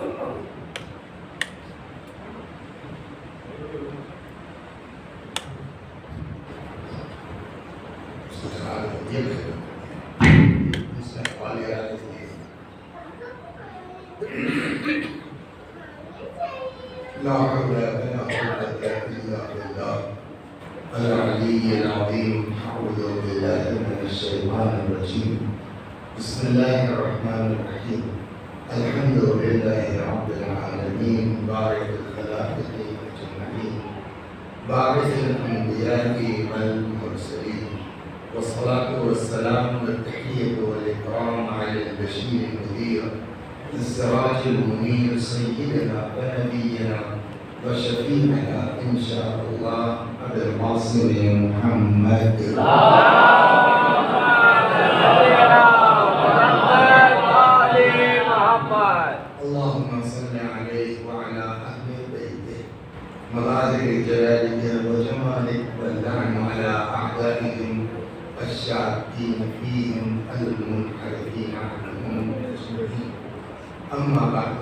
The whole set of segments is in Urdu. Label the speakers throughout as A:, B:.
A: لا حول ولا قوة إلا بالله العلي العظيم. أعوذ بالله من الشيطان الرجيم. بسم الله الرحمن الرحيم. الحمد لله رب العالمين بارئ الخلائق أجمعين باعث الأنبياء والمرسلين والصلاة والسلام والتحية والإكرام على البشير النذير السراج المنير سيدنا ونبينا وشفيعنا إن شاء الله أبي القاسم محمد. اللهم صل عليه وعلى أهل بيته مظاهر جلالك وجمالك واللعن على أعدائهم الشاكين فيهم المنحرفين عنهم أجمعين. أما بعد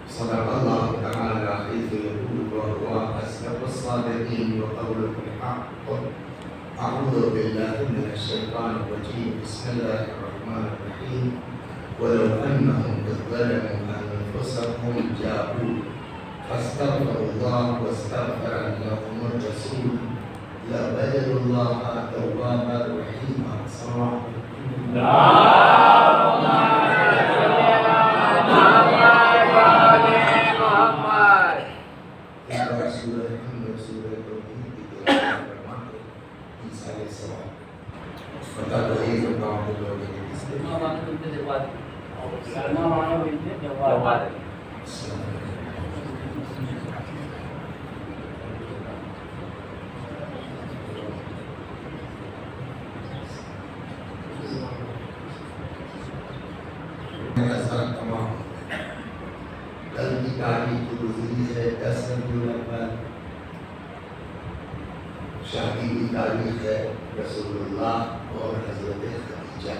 A: صدق الله تعالى حيث يقول وهو أصدق الصادقين وقوله الحق. أعوذ بالله من الشيطان الرجيم. بسم الله الرحمن الرحيم. ولو أنهم إذ ظلموا أنفسهم جاءوا فاستغفروا الله واستغفر لهم الرسول لوجدوا الله توابا رحيما. صراحة کل کی تاریخ گزری ہے 10 ربیع الاول. شادی کی تاریخ ہے رسول اللہ اور حضرت خدیجہ.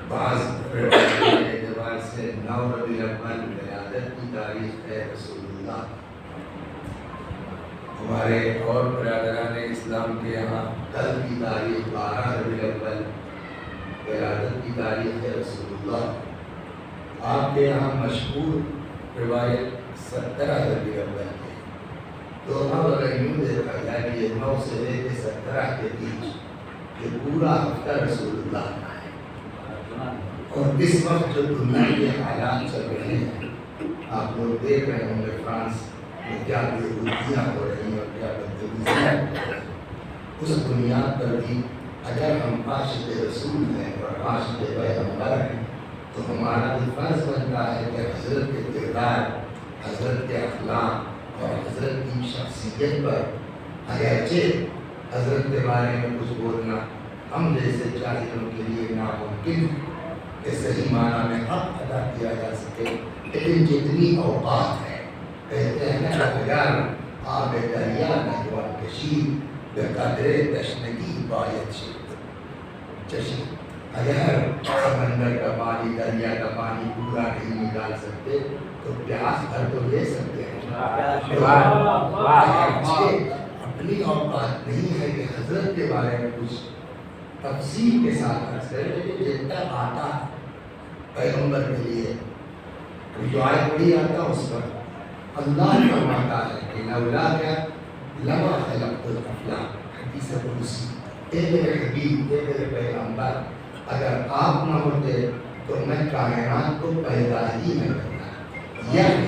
A: بعض اعتبار سے 9 ربیع الاول ولادت کی تاریخ ہے رسول اللہ. ہمارے اور برادران اسلام کے یہاں کل کی تاریخ 12 ربیع الاول ولادت کی تاریخ ہے رسول اللہ. آپ کے یہاں مشہور روایت 17 ربیع الاول ہے. تو اب اگر یوں دیکھا جائے کہ یہ 9 سے لے کے 17 کے بیچ یہ پورا ہفتہ رسول اللہ کا ہے. اور اس وقت جو دنیا کے حالات چل رہے ہیں آپ لوگ دیکھ رہے ہوں گے فرانس میں کیا بےحودیاں ہو رہی ہیں اور کیا بدتمیزیاں ہو رہی ہیں. اس بنیاد پر بھی اگر ہم عاشق رسول ہیں اور عاشق پیغمبر ہیں تو ہمارا بھی فرض بنتا ہے کہ حضرت کے کردار، حضرت کے اخلاق اور حضرت کی شخصیت پر اگرچہ حضرت کے بارے میں کچھ بولنا ہم جیسے جاہلوں کے لیے ناممکن کہ صحیح معنی میں حق ادا کیا جا سکے، لیکن جتنی اوقات ہے کہتے ہیں نا اگر آب دریا نجوان کشید بقدر تشنگی باید شد. چشم اگر سمندر کا پانی دریا کا پانی پورا نہیں نکال سکتے تو پیاس بھر تو لے سکتے ہیں. اپنی اوقات نہیں ہے کہ حضرت کے بارے میں کچھ تفصیل کے ساتھ عرض کریں، لیکن جتنا آتا پیغمبر کے لیے جو آیت پڑھی آتا اس پر اللہ فرماتا ہے کہ لولا کیا لما خلقت الافلاک. حدیث قدسی اے میرے حبیب، اے میرے پیغمبر، اگر آپ نہ ہوتے تو میں کائنات کو پیدا ہی نہ کرتا. یعنی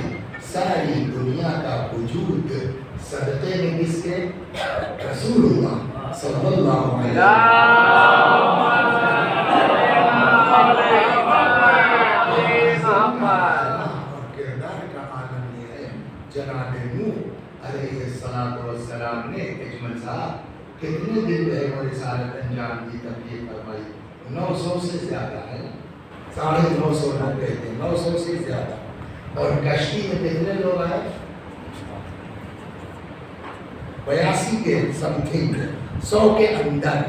A: ساری دنیا کا وجود صدقے میں کس کے؟ رسول اللہ صلی اللہ علیہ وسلم. اور کردار کا عالم یہ ہے. جناب نوح علیہ السلام نے اجمل صاحب کتنے دن رہے وہ رسالت انجام دی، تبلیغ فرمائی؟ 900 سے زیادہ ہے. 950 لوگ کہتے ہیں 900 سے زیادہ. اور کشتی میں کتنے لوگ آئے؟ 82 کے سم تھنگ 100 کے اندر.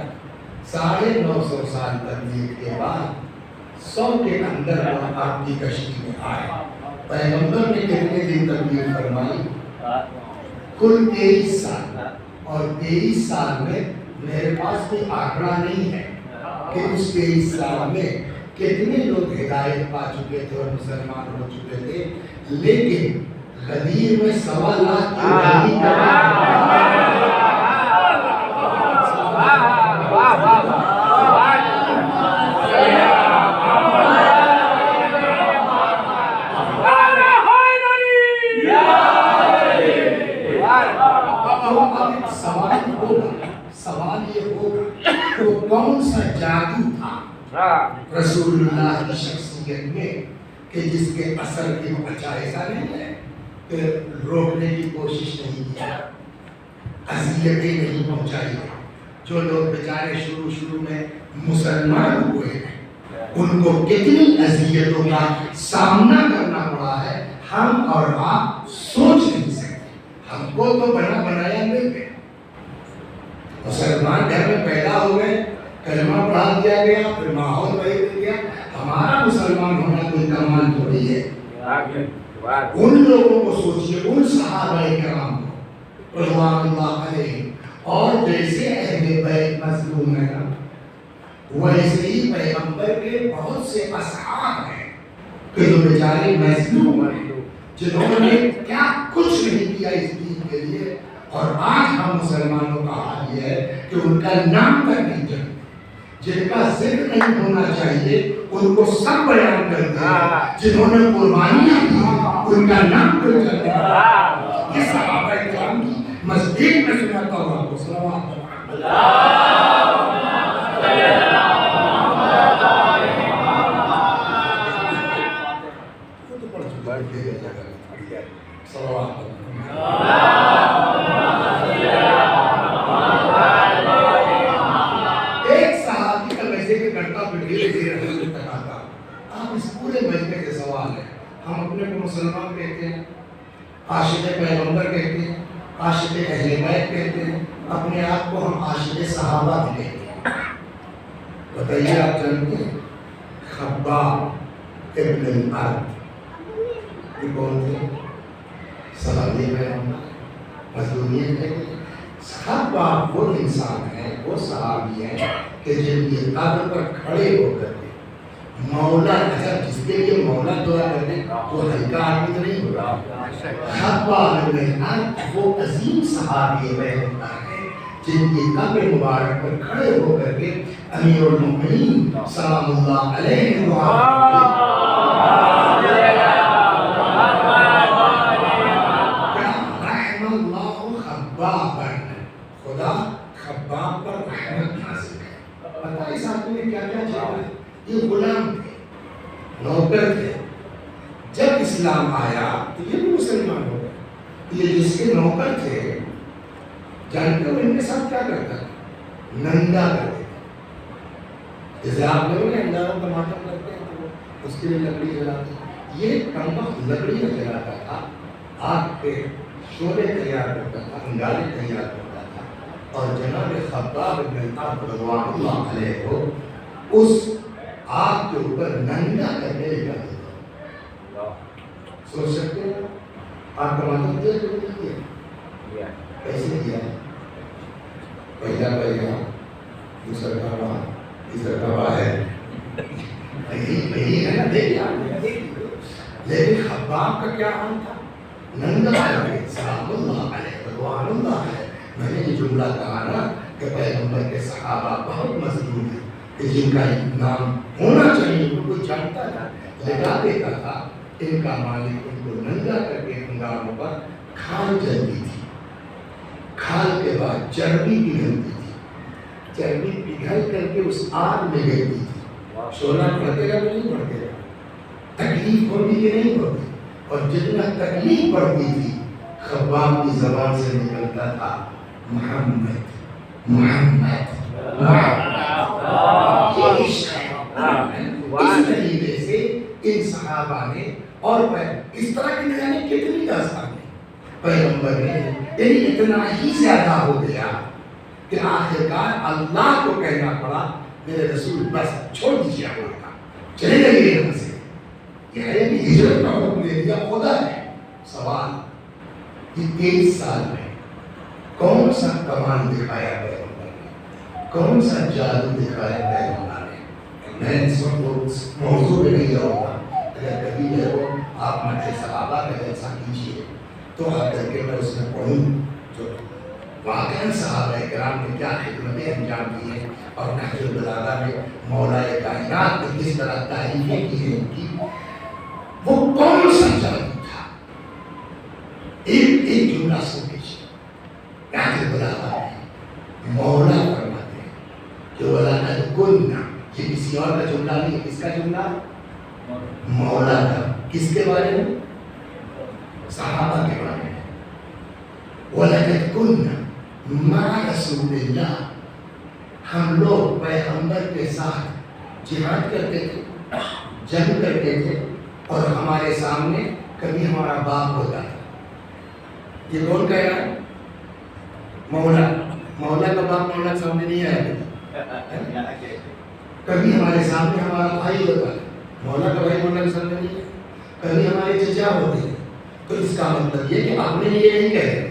A: 950 سال تبلیغ کے بعد 100 کے اندر آپ کی کشتی میں آئے. پیغمبر نے کتنے دن تبلیغ فرمائی؟ کل 23 سال. اور 23 سال میں میرے پاس کوئی آنکڑا نہیں ہے کہ اس 23 سال میں کتنے لوگ ہدایت پا چکے تھے اور مسلمان ہو چکے تھے. لیکن غدیر میں 1.25 لاکھ سوال یہ ہوگا وہ کون سا جادو تھا رسول اللہ کی شخصیت میں کہ جس کے اثر کی اچھا ایسا نہیں ہے کہ روکنے کی کوشش نہیں کیا, اذیتیں نہیں پہنچائی. جو لوگ بیچارے شروع میں مسلمان ہوئے ہیں ان کو کتنی اذیتوں کا سامنا کرنا پڑا ہے ہم اور آپ سوچ نہیں سکتے. ہم کو تو بنا بنایا مل گئے, مسلمان گھر میں پیدا ہو گئے, کلمہ پڑھا دیا گیا, پھر ماحول وہی مل گیا. ہمارا مسلمان ہونا کوئی کمال تھوڑی ہے. ان لوگوں کو سوچیے, ان صحابہ کرام کو رضوان اللہ علیہ, اور جیسے اہل بیت مظلوم ہیں نا ویسے ہی پیغمبر کے بہت سے اصحاب ہیں کہ جو بیچارے مظلوم ہیں, جنہوں نے کیا کچھ نہیں کیا اس دین کے لیے. اور آج ہم مسلمانوں کا حال یہ ہے کہ ان کا نام تک نہیں جانتے, جن کا ذکر نہیں ہونا چاہیے ان کو سب بیان کرتے ہیں. جنہوں نے قربانیاں دی ان کا نام کیوں چلتے ہیں؟ یہ صحابہ کرام کی مسجد میں سناتا ہوں آپ کو. صلوات ہم اپنے کو مسلمان کہتے ہیں, عاشق پیغمبر کہتے ہیں, عاشق اہل بیت کہتے ہیں, اپنے آپ کو ہم عاشق صحابہ بھی کہتے ہیں. بتائیے آپ جانتے ہیں خباب ابن الارض یہ کون تھے؟ صحابی پیغمبر, مظلومیت ہے. خباب وہ انسان ہے, وہ صحابی ہے کہ جن کی قبر پر کھڑے ہو کر مولا, اچھا جس کے لیے مولا دعا کرنے وہ ہلکا آدمی تو نہیں ہوگا. خباب ابن الارض وہ عظیم صحابی پیغمبر ہے جن کی قبر مبارک پر کھڑے ہو کر کے امیر المؤمنین سلام اللہ علیہ نے دعا رحم اللہ خبابا, خدا خباب پر رحمت نازل ہے. پتہ اس آدمی نے کیا کیا چاہا؟ یہ غلام تھے, نوکر تھے. جب اسلام آیا تو یہ بھی مسلمان ہو گئے. یہ جس کے نوکر تھے جانتے ہو ان کے ساتھ کیا کرتا تھا؟ ننگا کرتے تھے. جیسے آپ لوگوں نے انڈاروں کا ماتم کرتے ہیں تو اس کے لیے لکڑی جلاتے ہیں. یہ کمبخت لکڑی میں جلاتا تھا, آگ پہ شعلے تیار کرتا تھا, انگارے تیار کرتا تھا, اور جناب خباب بن الارض رضوان اللہ علیہ کو اس آگ کے اوپر ننگا کرنے لگا دیتا. سوچ سکتے ہیں آپ کا ماتم دیا کہ نہیں دیا؟ کیسے دیا؟ پہلا دوسرا کا تیسرا کا باہر نہیں ہے نا, دیکھیے آپ. لیکن خباب کا کیا حال تھا؟ ننگا کرے سلام اللہ علیہ رضوان اللہ علیہ. میں نے یہ جملہ کہا نا کہ پیغمبر کے صحابہ بہت مظلوم ہیں کہ جن کا نام ہونا چاہیے وہ کوئی جانتا تھا, لگا دیتا تھا. ان کا مالک ان کو ننگا کر کے انگاروں پر کھال جلتی تھی. کھال کے بعد چربی پگھلتی تھی, چربی پگھل کر کے اس آگ میں گرتی تھی. شعلہ پڑتے گا تو نہیں پڑتے گا, تکلیف ہوتی کہ نہیں ہوتی. اور جتنا تکلیف پڑتی تھی خباب کی زبان سے نکلتا تھا محمد محمد محمد. یہ عشق ہے. اس طریقے سے ان صحابہ نے اور اس طرح کی یعنی کتنی داستانیں پیغمبر نے, یعنی اتنا ہی زیادہ ہو گیا کہ آخرکار اللہ کو کہنا پڑا میرے رسول بس چھوڑ دیجیے آپ کا. چلے جائیے یہاں سے. یہ ہے کہ ہجرت کا حکم دے دیا خدا ہے. سوال یہ 23 سال میں کون سا کمال دکھایا پیغمبر نے, کون سا جادو دکھایا پیغمبر نے؟ میں اس وقت موضوع پہ نہیں جاؤں گا. اگر کبھی جو ہے وہ آپ مجھے صحابہ کا جلسہ کیجیے تو آ کر کے میں اس میں پڑھوں جو واقعاً صحابہ کرام نے کیا خدمتیں انجام دی ہیں اور نہج البلاغہ میں مولا کائنات نے کس طرح تعریفیں کی ہیں ان کی. وہ کون سا جادو تھا؟ ایک جملہ سن لیجیے. نہج البلاغہ میں مولا فرماتے ہیں کہ وَلَقَدْ كُنَّا, یہ کسی اور کا جملہ نہیں, کس کا جملہ؟ مولا کا. کس کے بارے میں؟ صحابہ کے بارے میں. وَلَقَدْ كُنَّا مَعَ رَسُولِ اللَّهِ, ہم لوگ پیغمبر کے ساتھ جہاد کرتے تھے, جنگ کرتے تھے, اور ہمارے سامنے کبھی ہمارا باپ ہوتا تھا. یہ کون کہہ رہا ہے؟ مولا. مولا کا باپ مولا کے سامنے نہیں آیا کبھی ہمارے سامنے ہمارا بھائی ہوتا ہے. مولا کا بھائی مولا کے سامنے نہیں ہے. کبھی ہمارے چچا ہوتے ہیں. تو اس کا مطلب یہ کہ اپنے لیے نہیں کہہ رہے,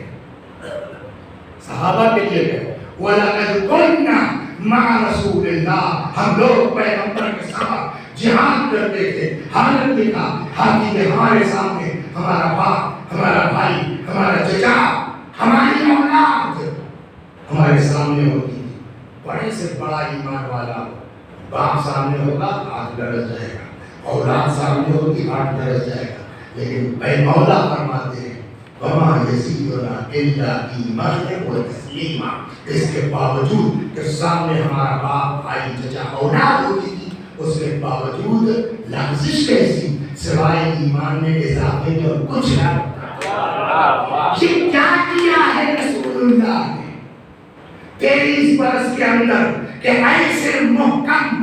A: صحابہ کے لیے کہے. وَلَقَدْ كُنَّا مَعَ رَسُولِ اللَّهِ, ہم لوگ پیغمبر کے ساتھ جہاد کرتے تھے. حالت یہ تھا کہ ہمارے سامنے ہمارا باپ, ہمارا بھائی, ہمارا چچا, ہماری اولاد ہمارے سامنے ہوتی تھی. بڑے سے بڑا ایمان والا باپ سامنے ہوگا ہاتھ لرز جائے گا, اولاد سامنے ہوگی ہاتھ لرز جائے گا. لیکن اے مولا فرماتے ہیں وَمَا يَزِيدُنَا إِلَّا إِيمَانًا وَتَسْلِيمًا, اس کے باوجود کہ سامنے ہمارا باپ, بھائی, چچا, اولاد ہوتی تھی, اس کے باوجود لغزش کیسی سوائے ایمان میں اضافے کے اور کچھ نہ. یہ کیا کیا ہے رسول اللہ نے 23 برس کے اندر کہ ایسے محکم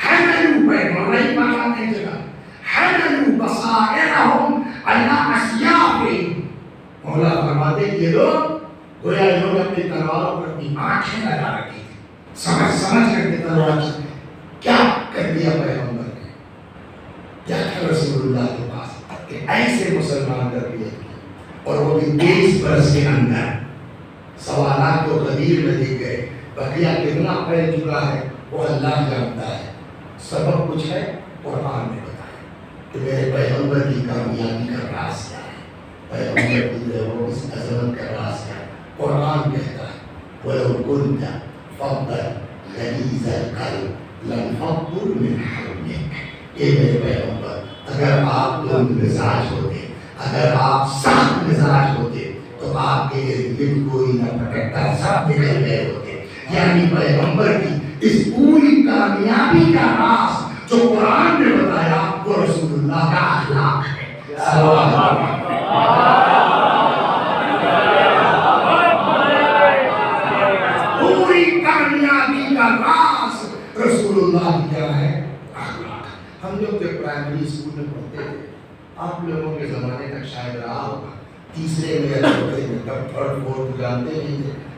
A: حملوا پیغمبر پاک نے جگہ حملوا بصائرهم على اسیافهم. مولا فرماتے ہیں یہ لوگ گویا انہوں نے اپنی تلواروں پر اپنی آنکھیں لگا رکھی تھی, سمجھ کر کے تلوار کیا کر دیا پیغمبر نے, کیا تھا رسول اللہ کے پاس کہ ایسے مسلمان تربیت کی, اور وہ بھی 23 برس کے اندر. سوالات تو قدیر میں دیکھ گئے, بقیہ کتنا پھیل چکا ہے وہ اللہ جانتا ہے. سبب کچھ ہے قرآن نے بتایا کہ میرے پیغمبر کی کامیابی کا راز کیا ہے, پیغمبر کی جو ہے وہ اس عظمت کا راز کیا ہے. قرآن کہتا ہے وَلَوْ كُنْتَ فَضًّا غَلِيظَ الْقَلْبِ لَانفَضُّوا مِنْ حَوْلِكَ. اے میرے پیغمبر, اگر آپ تند مزاج ہوتے, اگر آپ سخت مزاج ہوتے تو آپ کے ارد کوئی نہ پھٹکتا, سب نکل گئے ہوتے. یعنی پیغمبر کی اس پوری کامیابی کا راز جو قرآن نے بتایا وہ رسول اللہ کا اخلاق ہے. پوری کامیابی کا راز رسول اللہ کیا ہے؟ اخلاق. ہم لوگ جب پرائمری اسکول میں پڑھتے تھے, آپ لوگوں کے زمانے تک شاید رہا ہوگا, تیسرے میں یا چوتھے میں, کب تھرڈ فورتھ جانتے نہیں تھے,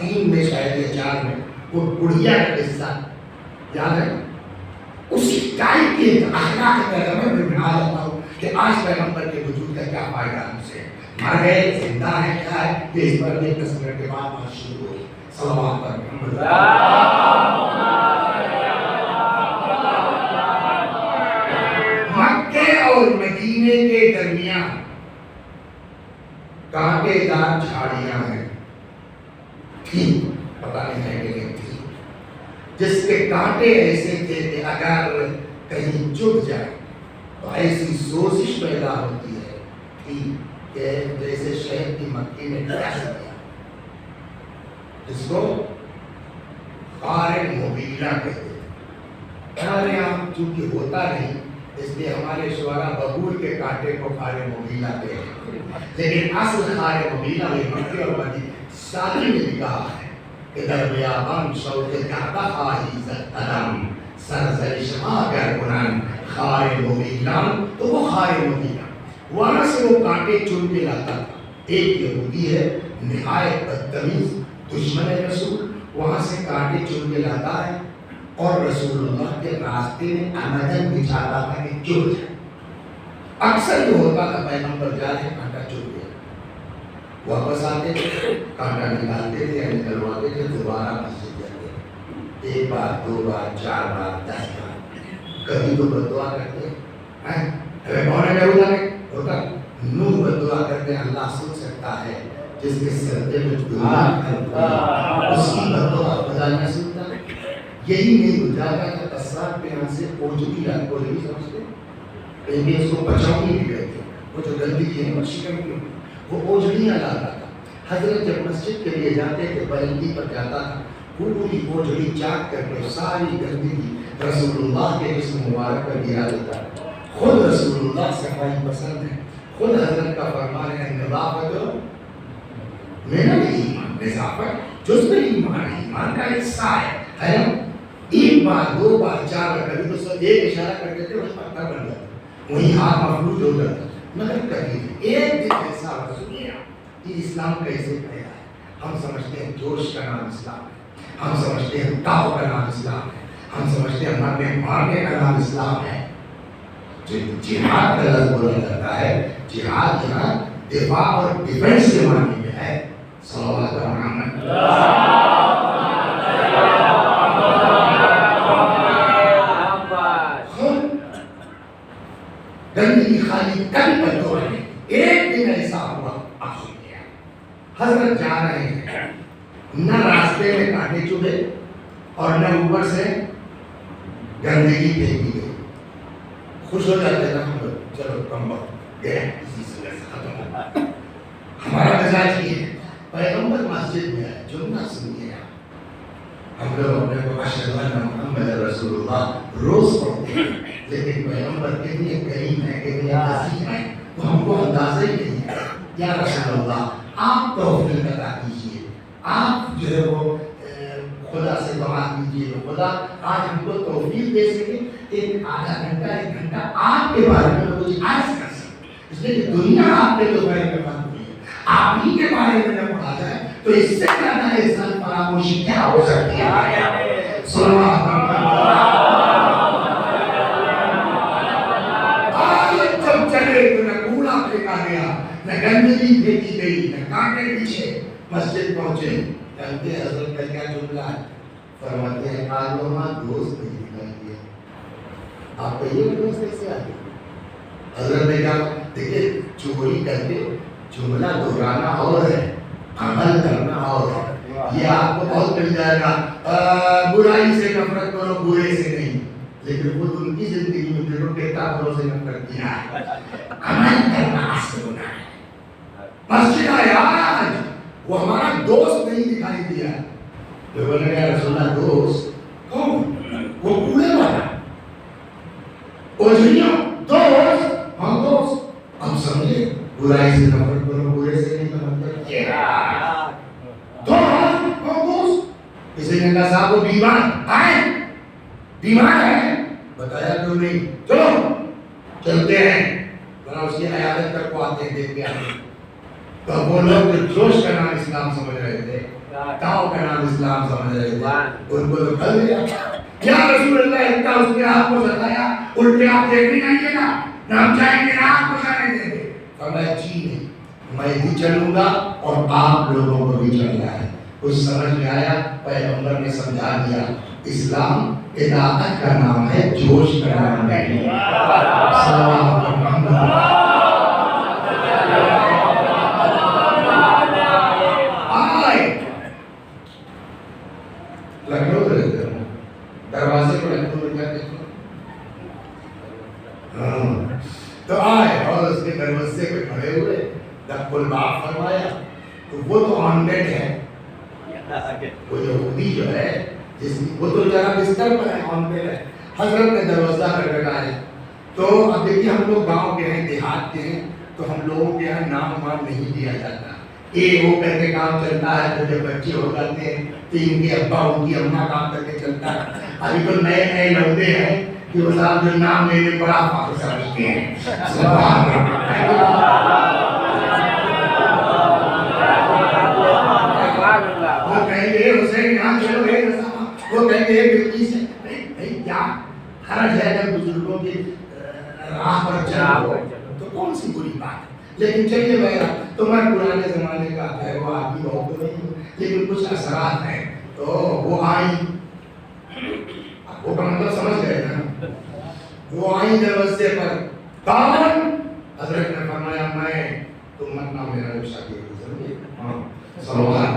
A: 3 میں شاید یا 4 میں وہ بڑھیا کا قصہ یاد ہے, اسی ٹائپ کے اخلاق کا میں بنا لیتا ہوں کہ آج پیغمبر کے وجود کا کیا فائدہ ہم سے, مر گئے, زندہ ہے, کیا ہے, کہ اس پر 10 منٹ کے بعد بات شروع ہوگی. صلوات پر محمد. مکے اور مدینے کے درمیان کانٹے دار جھاڑیاں ہیں, تھی, پتہ نہیں ہے کہ نہیں تھی, جس کے کانٹے ایسے تھے کہ اگر کہیں چبھ جائے تو ایسی سوزش پیدا ہوتی ہے کہ جیسے شہد کی مکھی نے ڈس دیا, جس کو خار مبیلہ کہتے ہیں. ہمارے یہاں چونکہ ہوتا نہیں اس لیے ہمارے شعراء ببول کے کانٹے کو خار مبیلہ کہتے ہیں, لیکن اصل خار مبیلہ یہ مکے اور مدینے ساتھی میں بھی کہا ہے کہ در بیابان شوق کعبہ خواہی زد قدم سرزرش آگر کنن خار مبیلان. تو وہ خار مبیلہ وہاں سے وہ کانٹے چن کے لاتا تھا. ایک یہودی ہے نہایت بدتمیز دشمن رسول, وہاں سے کانٹے چن کے لاتا ہے اور رسول اللہ کے راستے میں عمدن بچھاتا تھا کہ چن جائے. اکثر یہ ہوتا تھا پیغمبر جا رہے کانٹا چن گیا, واپس آتے تھے کانٹا نکالتے تھے, نکلواتے تھے, دوبارہ مسجد جاتے, ایک بار, دو بار, 4 بار, 10 بار. کبھی تو بددعا کرتے ہیں, کون ہے ہوتا نور بددعا کرتے اللہ سن سکتا ہے, جس کے سردے میں اس کی بددعا خدا نہ سنتا. یہی نہیں گزارا تھا اسرار پہ یہاں سے اوجڑی رات کو نہیں سمجھتے, لیکن اس کو بچاؤ نہیں کہتے, وہ جو گندگی ہے مشکل کی وہ اوجڑیاں لاتا تھا. حضرت جب مسجد کے لیے جاتے تھے بلندی پر جاتا تھا, پوری اوجڑی چاک کر کے ساری گندگی رسول اللہ کے جسم مبارک پر گرا دیتا. خود رسول اللہ صفائی پسند ہے, خود حضرت کا فرمان ہے نظافت میرا ایمان, نظافت جزء ایمان ہے, ایمان کا حصہ ہے نا. ایک بار, 2 بار, 4 بار, کبھی تو سب ایک اشارہ کر دیتے وہ پتھر بن جاتا, وہی ہاتھ مفلوج ہو جاتا. مگر کبھی ایک دن ایسا سنیا کہ اسلام کیسے پھیلا ہے. ہم سمجھتے ہیں جوش کا نام اسلام ہے, ہم سمجھتے ہیں تاؤ کا نام اسلام ہے, ہم سمجھتے ہیں مرنے مارنے کا نام اسلام ہے. جہاد کا لفظ بولا جاتا ہے, جہاد یہاں دفاع اور ڈیفینس کے معنی میں ہے. صلوات محمد گندگی خالی کل پر دو رہے. ایک دن ایسا ہوا, آپ سنیے, حضرت جا رہے ہیں, نہ راستے میں کانٹے چبھے اور نہ اوپر سے گندگی پھینکی گئی. خوش ہو جاتے نا ہم لوگ, چلو کم وقت گئے اسی سے ختم ہو. ہمارا مزاج یہ ہے, پیغمبر مسجد میں ہے, جملہ سنیے آپ. ہم لوگ اپنے کو اشہد ان محمد رسول اللہ روز پڑھتے ہیں, لیکن پیغمبر کتنے کریم ہیں, کتنے عظیم ہیں, تو ہم کو اندازہ ہی نہیں ہے. یا رسول اللہ آپ توفیق عطا کیجیے, آپ جو ہے وہ خدا سے دعا کیجیے تو خدا آج ہم کو توفیق دے سکے, ایک آدھا گھنٹہ 1 گھنٹہ آپ کے بارے میں کچھ عرض کر سکے. اس لیے کہ دنیا آپ کے دوبارے میں بند ہوئی ہے, آپ ہی کے بارے میں نہ پڑھا جائے تو اس سے زیادہ احسان فراموشی کیا ہو سکتی ہے. صلوات جب چلے تو نہ کوڑا پھینکا گیا, نہ گندگی پھینکی گئی, نہ کانٹے پیچھے مسجد پہنچے. جانتے ہیں حضرت کا کیا جملہ ہے, فرماتے ہیں آج وہاں دوست نہیں دکھائی دیا. آپ کہیے دوست کیسے آ گئے. حضرت نے کہا دیکھیے چوری کر کے جملہ دہرانا اور ہے, عمل کرنا اور ہے. یہ آپ کو بہت مل جائے گا, برائی سے نفرت کرو, برے سے نہیں. لیکن خود ان کی زندگی میں دیکھو کتنا بروں سے نفرت کیا ہے. عمل کرنا اصل ہونا ہے. مسجد آیا آج, وہ ہمارا دوست نہیں دکھائی دیا. لوگوں نے کہا رسول اللہ دوست کون, وہ کوڑے والا اوجھڑیاں دوست. ہاں دوست, اب سمجھے برائی سے نفرت کرو, برے سے نہیں نفرت دوست. کسی نے کہا صاحب وہ بیمار آئے, بیمار ہے, بتایا کیوں نہیں, چلو چلتے ہیں ذرا اس کی عیادت تک کو آتے ہیں, دیکھتے ہیں. تو وہ لوگ جو جوش کا نام اسلام سمجھ رہے تھے, تاؤ کا نام اسلام سمجھ رہے تھے, ان کو تو کھل گیا. یا رسول اللہ اتنا اس نے آپ کو ستایا, الٹے آپ دیکھنے آئیے نا, نہ ہم چاہیں گے نہ آپ کو جانے دیں گے. فرمایا جی نہیں, میں بھی چلوں گا اور آپ لوگوں کو بھی چلنا ہے. کچھ سمجھ میں آیا, پیغمبر نے سمجھا دیا اسلام اطاعت کا نام ہے, جوش کا نام نہیں. صلوات محمد لکھنؤ رہتے ہیں, دروازے کو لکھنؤ میں جاتے ہیں. تو آئے اور اس کے دروازے پہ کھڑے ہوئے, جب الباب فرمایا تو وہ تو آن بیڈ ہے, وہ یہودی جو ہے جس وہ تو ذرا بستر پر ہے, آن بیڈ ہے. حضرت نے دروازہ کھٹکھٹایا. تو اب دیکھیے ہم لوگ گاؤں کے ہیں, دیہات کے ہیں, تو ہم لوگوں کے یہاں نام وام نہیں دیا جاتا. وہ کر کے کام چلتا ہے, تو جب بچے ہو جاتے ہیں تو ان کے ابا ان کی اماں کام کر کے چلتا ہے. ابھی تو نئے نئے لوگے ہیں کہ وہ صاحب جو نام لینے بڑا فخر سمجھتے ہیں. وہ کہیں گے حسین یہاں چلو اے رضا، وہ کہیں گے بلقیس ہے، نہیں کیا حرج ہے اگر بزرگوں کی راہ پر چلو تو کون سی بری بات ہے. لیکن چلیے بھائی تو میں پرانے زمانے کا ہے وہ آدمی بہت تو نہیں ہوں، لیکن کچھ اثرات ہیں تو وہ آئیں، وہ کا مطلب سمجھ گئے نا. وہ آئیں دروازے پر، کون؟ حضرت نے فرمایا میں. تم مت نہ میرا شادی ضروری ہاں صلوات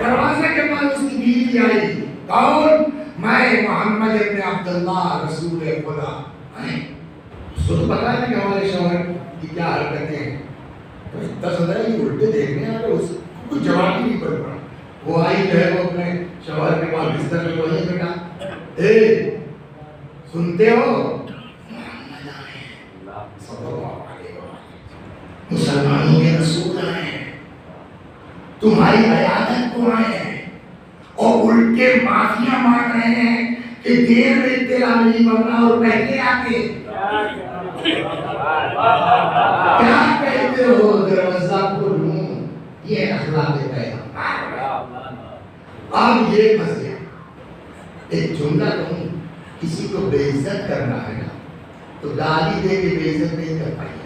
A: دروازے کے پاس اس کی بیوی آئی، کون؟ میں محمد ابن عبداللہ رسول خدا. اس کو تو پتا ہے کہ ہمارے شوہر کی کیا حرکتیں ہیں، تو اتنا سدھا ہے کہ الٹے دیکھنے آ رہے، اس کو کوئی جواب ہی نہیں پڑ پڑا. وہ آئی جو ہے وہ اپنے شوہر کے پاس بستر میں بولی بیٹا اے سنتے ہو محمد آئے صلی اللہ علیہ وسلم، مسلمانوں کے رسول آئے، تمہاری عیادت کو آئے ہیں اور الٹے معافیاں مانگ رہے ہیں کہ دیر میں اطلاع نہیں بننا اور پہلے آتے کیا کہتے ہو دروازہ کھولوں. یہ اخلاق پیغمبر. اب یہ پھنس گیا. ایک جملہ کہوں، کسی کو بے عزت کرنا ہے نا تو گالی دے کے بے عزت نہیں کر پائیے.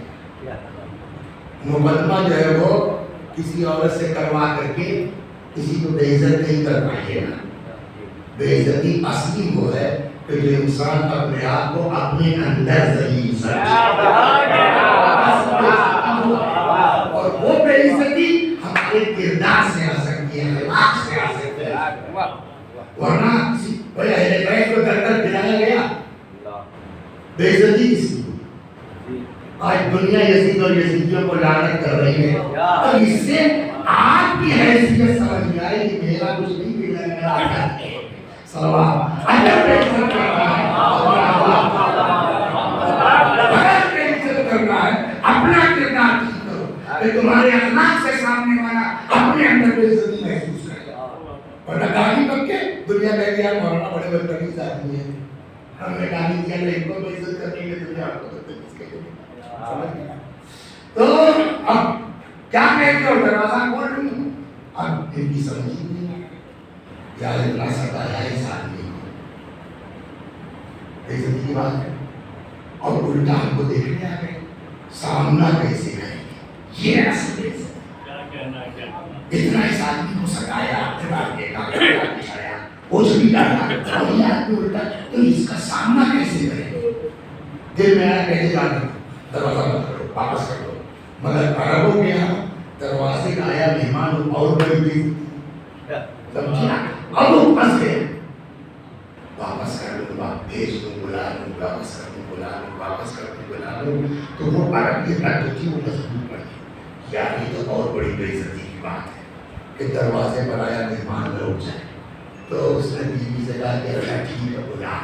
A: مقدمہ جو ہے وہ کسی عورت سے کروا کر کے کسی کو بے عزت نہیں کر پائیے گا. بے عزتی اصلی وہ ہے کہ جو انسان اپنے آپ کو اپنے اندر ذلیل سمجھے، اور وہ بے عزتی ہمارے کردار سے آ سکتی ہے، اخلاق سے آ سکتی ہے. ورنہ کوئی اہل بیت کو در در پھرایا گیا، بے عزتی کس کی؟ آج دنیا یزید اور یزیدیوں کو لعنت کر رہی ہے، اور اس سے آپ کی حیثیت سمجھ میں آئے کہ میرا کچھ نہیں بگڑا، میرا آزاد ہے. صلوات اگر بے عزت کرنا ہے اپنا کردار ٹھیک کرو کہ تمہارے اخلاق سے سامنے والا اپنے اندر بے عزتی محسوس کرے. ورنہ گالی بک کے دنیا میں گیا مولانا بڑے بدتمیز آدمی ہیں، ہم نے گالی دیا نہیں کو بے عزت کرنے کے دنیا کو بدتمیز کہتے ہیں. سمجھ گیا؟ تو اب کیا کہتے ہو دروازہ کھول لوں. اب ان کی سمجھ نہیں یار اتنا ستایا اس آدمی کو، بے عزتی کی بات ہے. اور الٹا ہم کو دیکھنے آ گئے سامنا کیسے کریں گے، یہ اصل اتنا اس آدمی کو ستایا وہ جو بھی ڈالا اور یہ آدمی الٹا تو اس کا سامنا کیسے کریں. دل میں آیا کہنے جا رہا دروازہ بند کرو واپس کر دو. مگر عربوں کے یہاں دروازے کا آیا مہمان اور بڑی بھی سمجھا، اب وہ پھنس گئے. واپس کر لوں، بھیج دوں، بلا لوں، واپس کر دوں، بلا لوں، واپس کر دوں، بلا لوں. تو وہ عرب کی حد تھی، وہ مضبوط پڑی. یار یہ تو اور بڑی بے عزتی کی بات ہے کہ دروازے پر آیا مہمان لوٹ جائے. تو اس نے بیوی سے کہا کہ اچھا ٹھیک ہے بلا،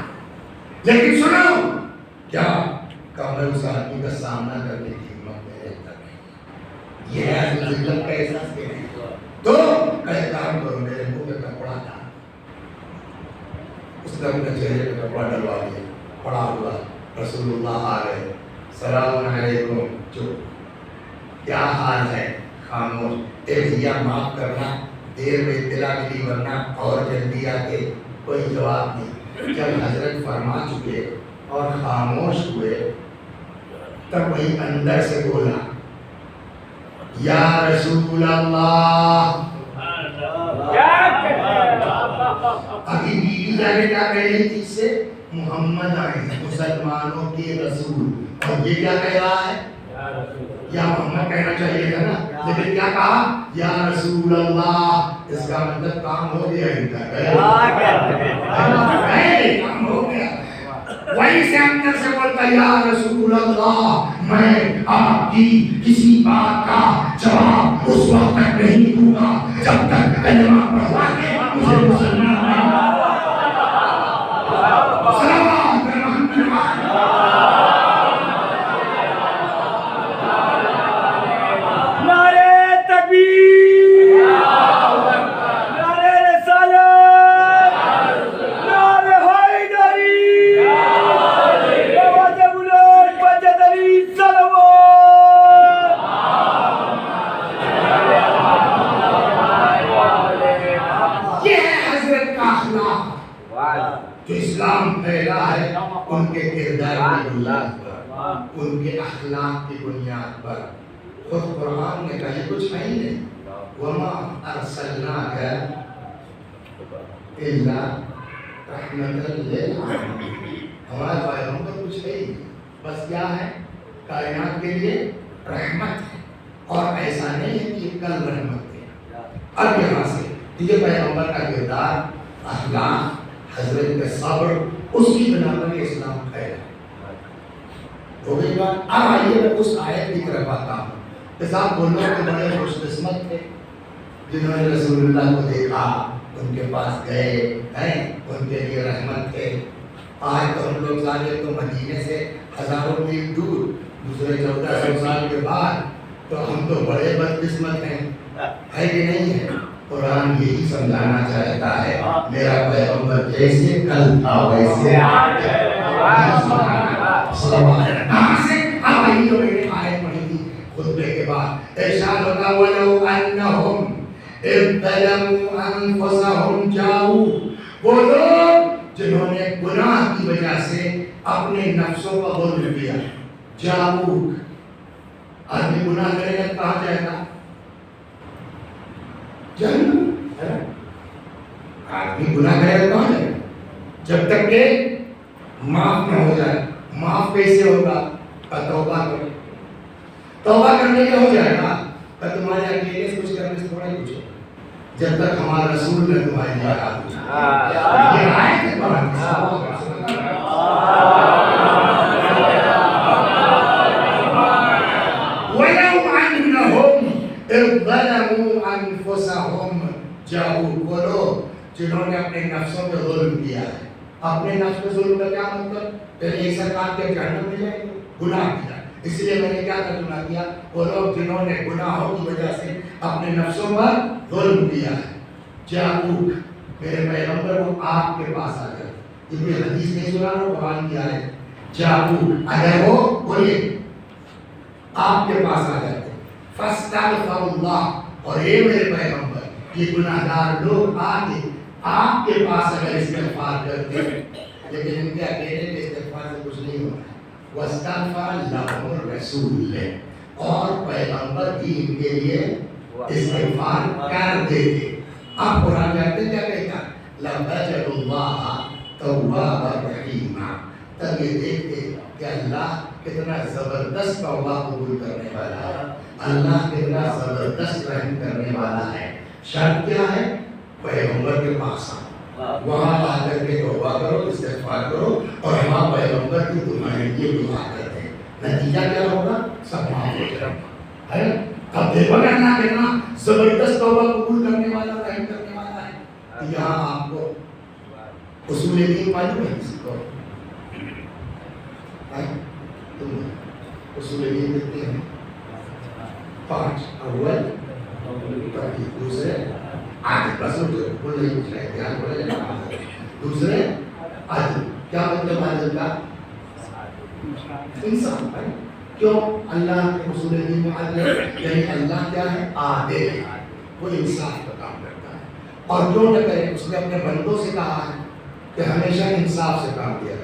A: لیکن سنو کیا کہ میں اس آدمی کا سامنا کرنے کی ہمت میرے اندر نہیں. یہ ہے ذلت کا احساس کے نہیں. تو کہے کام کرو، میرے منہ پہ کپڑا تھا، اس نے اپنے چہرے پہ کپڑا ڈلوا دیا، پڑا ہوا رسول اللہ آ رہے، سلام علیکم. جو کیا حال ہے؟ خاموش. اے بھیا معاف کرنا دیر میں اطلاع ملی ورنہ اور جلدی آتے. کوئی جواب نہیں. جب حضرت فرما چکے اور خاموش ہوئے تب وہی اندر سے بولا یا رسول اللہ. ابھی بیوی جانے کیا کہہ رہی تھی اس سے؟ محمد آئے مسلمانوں کے رسول. اور یہ کیا کہہ رہا ہے؟ یا محمد کہنا چاہیے تھا نا، لیکن کیا کہا؟ یا رسول اللہ. اس کا مطلب کام ہو گیا، ان کا کام ہو گیا. وہیں سے اندر سے بولتا یا رسول اللہ میں آپ کی کسی بات کا جواب اس وقت تک نہیں دوں گا جب تک کلمہ پڑھوا کے مجھے مسلمان معاملات پر، ان کے اخلاق کی بنیاد پر. خود قرآن نے کہا یہ کچھ ہے ہی نہیں. وما ارسلناک الا رحمۃ للعالمین. ہمارے پیغمبر کچھ ہے ہی نہیں، بس کیا ہے؟ کائنات کے لیے رحمت ہے. اور ایسا نہیں ہے کہ کل رحمت ہے. اب یہاں سے یہ پیغمبر کا کردار، اخلاق، حضرت کے صبر، اس کی بنا پر اسلام خیر ہے. ہو گئی بات. اب آئیے میں اس آیت کی طرف آتا ہوں کہ صاحب وہ لوگ بڑے خوش قسمت تھے جنہوں نے رسول اللہ کو دیکھا، ان کے پاس گئے ہیں، ان کے لیے رحمت تھے. آج تو ہم لوگ سارے تو مدینے سے ہزاروں میل دور، دوسرے 1400 سال کے بعد، تو ہم تو بڑے بدقسمت ہیں، ہے کہ نہیں ہے؟ قرآن یہی سمجھانا چاہتا ہے میرا پیغمبر جیسے کل تھا ویسے آج ہے. کہاں سے اب آئی جو میں نے آیت پڑھی تھی خطبے کے بعد، ارشاد ہوتا وَلَوْ أَنَّهُمْ إِذْ ظَلَمُوا أَنفُسَهُمْ جَاءُوكَ. وہ لوگ جنہوں نے گناہ کی وجہ سے اپنے نفسوں کا ظلم کیا. جاؤک، آدمی گناہ کرے گا کہاں جائے گا؟ جہنم. آدمی گناہ کرے گا کہاں جائے گا؟ جب تک کہ معاف نہ ہو جائے. معاف کیسے ہوگا؟ توبہ کرو. توبہ کرنے کے ہو جائے گا. تمہارے اکیلے سے کچھ کرنے سے تھوڑا ہی کچھ ہوگا جب تک ہمارا رسول نے تمہارے لیے یہ آیت ہے قرآن کی. وَلَوْ أَنَّهُمْ إِذْ ظَلَمُوا أَنفُسَهُمْ جَاءُوكَ. وہ لوگ جنہوں نے اپنے نفسوں پہ ظلم کیا ہے. اپنے نفس پہ ظلم کا کیا مطلب؟ پہلے ایک سرکار کے جہنم میں جائیں گے، گناہ کیا، اس لیے میں نے کیا ترجمہ کیا؟ وہ لوگ جنہوں نے گناہوں کی وجہ سے اپنے نفسوں پر ظلم کیا ہے. جاؤک، میرے پیغمبر کو آپ کے پاس آ جائے. یہ حدیث نہیں سنا رہا، قرآن کی آیت. جاؤک، اگر وہ بولے آپ کے پاس آ جاتے. فاستغفر اللہ، اور اے میرے پیغمبر یہ گناہ گار لوگ آگے آپ کے پاس اگر استغفار کرتے ہیں، لیکن ان کے اکیلے کے استغفار سے کچھ نہیں ہوتا. واستغفر لهم الرسول، اور پیغمبر بھی ان کے لیے استغفار کر دیتے. اب قرآن جانتے کیا کہتا؟ لَوَجَدُوا اللَّهَ تَوَّابًا رَحِيمًا. تب یہ دیکھتے کہ اللہ کتنا زبردست توبہ قبول کرنے والا ہے، اللہ کتنا زبردست رحم کرنے والا ہے. شرط کیا ہے؟ پیغمبر کے پاس آؤ، وہاں آ کر کے توبہ کرو، استغفار کرو، اور ہم پیغمبر کی تمہارے لیے دعا کرتے ہیں. نتیجہ کیا ہوگا؟ سب معاف ہو جائے گا. اب دیکھو اللہ کتنا زبردست توبہ قبول کرنے والا، رحم کرنے والا ہے. یہاں آپ کو اصول دین معلوم ہے کسی کو؟ تم اصول دین دیکھتے ہیں 5. اول توحید، دوسرے عدل، بس کل نہیں پوچھ رہے دھیان بولے جانا. دوسرے عدل، کیا مطلب عدل کا؟ انصاف. کیوں؟ اللہ کے اصول دین میں عدل ہے، یعنی اللہ کیا ہے؟ عادل ہے، وہ انصاف کا کام کرتا ہے. اور کیوں نہ کرے؟ اس نے اپنے بندوں سے کہا ہے کہ ہمیشہ انصاف سے کام کیا.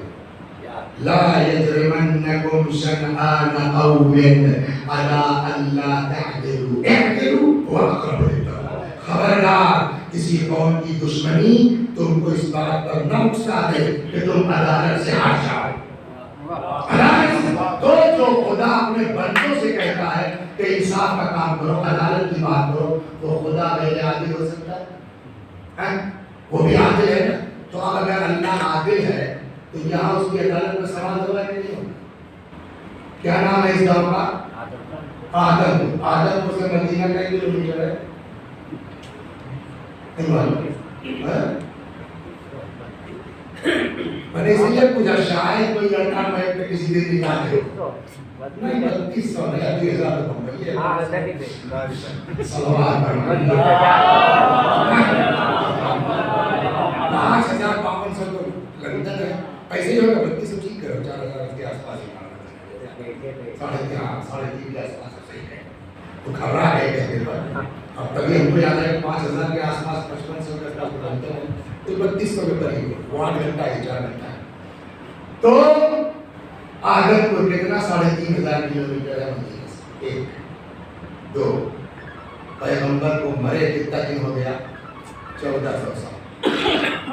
A: لا يجرمنكم شنآن قوم على ألا تعدلوا اعدلوا هو أقرب للتقوى. خبردار کسی قوم کی دشمنی تم کو اس بات پر نہ اکسا دے کہ تم عدالت سے ہٹ جاؤ. تو جو خدا اپنے بندوں سے کہتا ہے کہ انصاف کا کام کرو، عدالت کی بات کرو، وہ خدا غیر عادل ہو سکتا ہے؟ وہ بھی عادل ہے نا. تو اب اگر اللہ عادل ہے تو یہاں اس کی عدالت میں سوال ہوگا کہ نہیں ہوگا؟ کیا نام ہے اس گاؤں کا؟ آدم. آدم کو سے مدینہ کا کلومیٹر ہے. میں نے اس لیے پوچھا شاید کوئی لڑکا میں پہ کسی دن نکالے. نہیں 3200 نہیں 2000 کم کریے. صلوات پڑھیں. 5500 تو لندن ہے. ایسے ہی ہوگا 3200 ٹھیک کرو. 4000 کے آس پاس ہی ساڑھے 3 کے آس پاس صحیح ہے. تو گھبرا گئے کہتے پر اب تبھی ہم کو یاد ہے 5000 کے آس پاس 5500 کے آس پاس بنتے ہیں تو 3200 کے قریب 8 گھنٹہ ہے 4 گھنٹہ ہے. تو آدم 3000 کلومیٹر ہے مدینہ سے. 1 2 پیغمبر کو مرے کتنا دن ہو گیا؟ 1400 سال.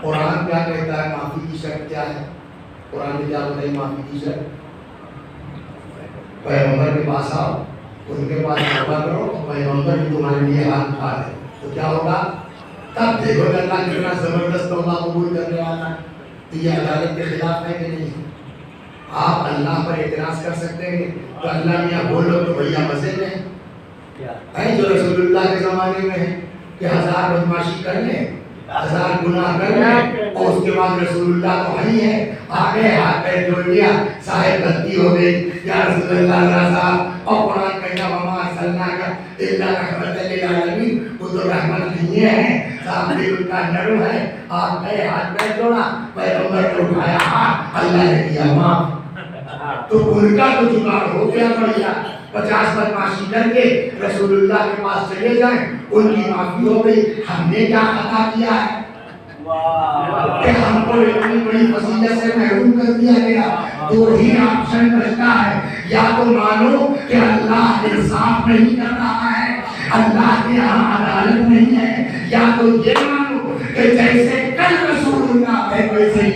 A: قرآن کیا کہتا ہے معافی کی شرط کیا ہے؟ قرآن میں کیا ہوتا ہے معافی کی شرط؟ پیغمبر کے پاس آؤ, ان کے پاس توبہ کرو, اور پیغمبر بھی تمہارے لیے ہاتھ اٹھا دے, تو کیا ہوگا؟ تب دیکھو کہ اللہ کتنا زبردست توبہ قبول کرنے والا ہے. تو یہ عدالت کے خلاف ہے کہ نہیں؟ آپ اللہ پر اعتراض کر سکتے ہیں تو اللہ میاں بولو تو بھیا مزے میں ہے جو رسول اللہ کے زمانے میں ہے کہ 1000 بدماشی کر لیں, 1000 گناہ کر لیں, اور اس کے بعد رسول اللہ تو وہی ہے, آگے ہاتھ پیر جوڑ لیا, صاحب غلطی ہو گئی یا رسول اللہ صاحب, اور قرآن کہتا وما ارسلناک الا رحمۃ للعالمین, وہ تو رحمت نہیں ہے, صاحب بھی ان کا نرم ہے, آپ گئے ہاتھ پیر جوڑا, پیغمبر نے اٹھایا ہاتھ, اللہ نے کیا معاف. تو ان کا تو جگاڑ ہو گیا بڑھیا, 50 بدماشی کر کے رسول اللہ کے پاس چلے جائیں, ان کی معافی ہو گئی. ہم نے کیا خطا کیا ہے کہ ہم کو اتنی بڑی فضیلت سے محروم کر دیا گیا؟ 2 ہی آپشن بچتا ہے, یا تو مانو کہ اللہ انصاف نہیں کر رہا ہے, اللہ کے یہاں عدالت نہیں ہے, یا تو یہ مانو کہ جیسے کل رسول اللہ ہے ویسے ہی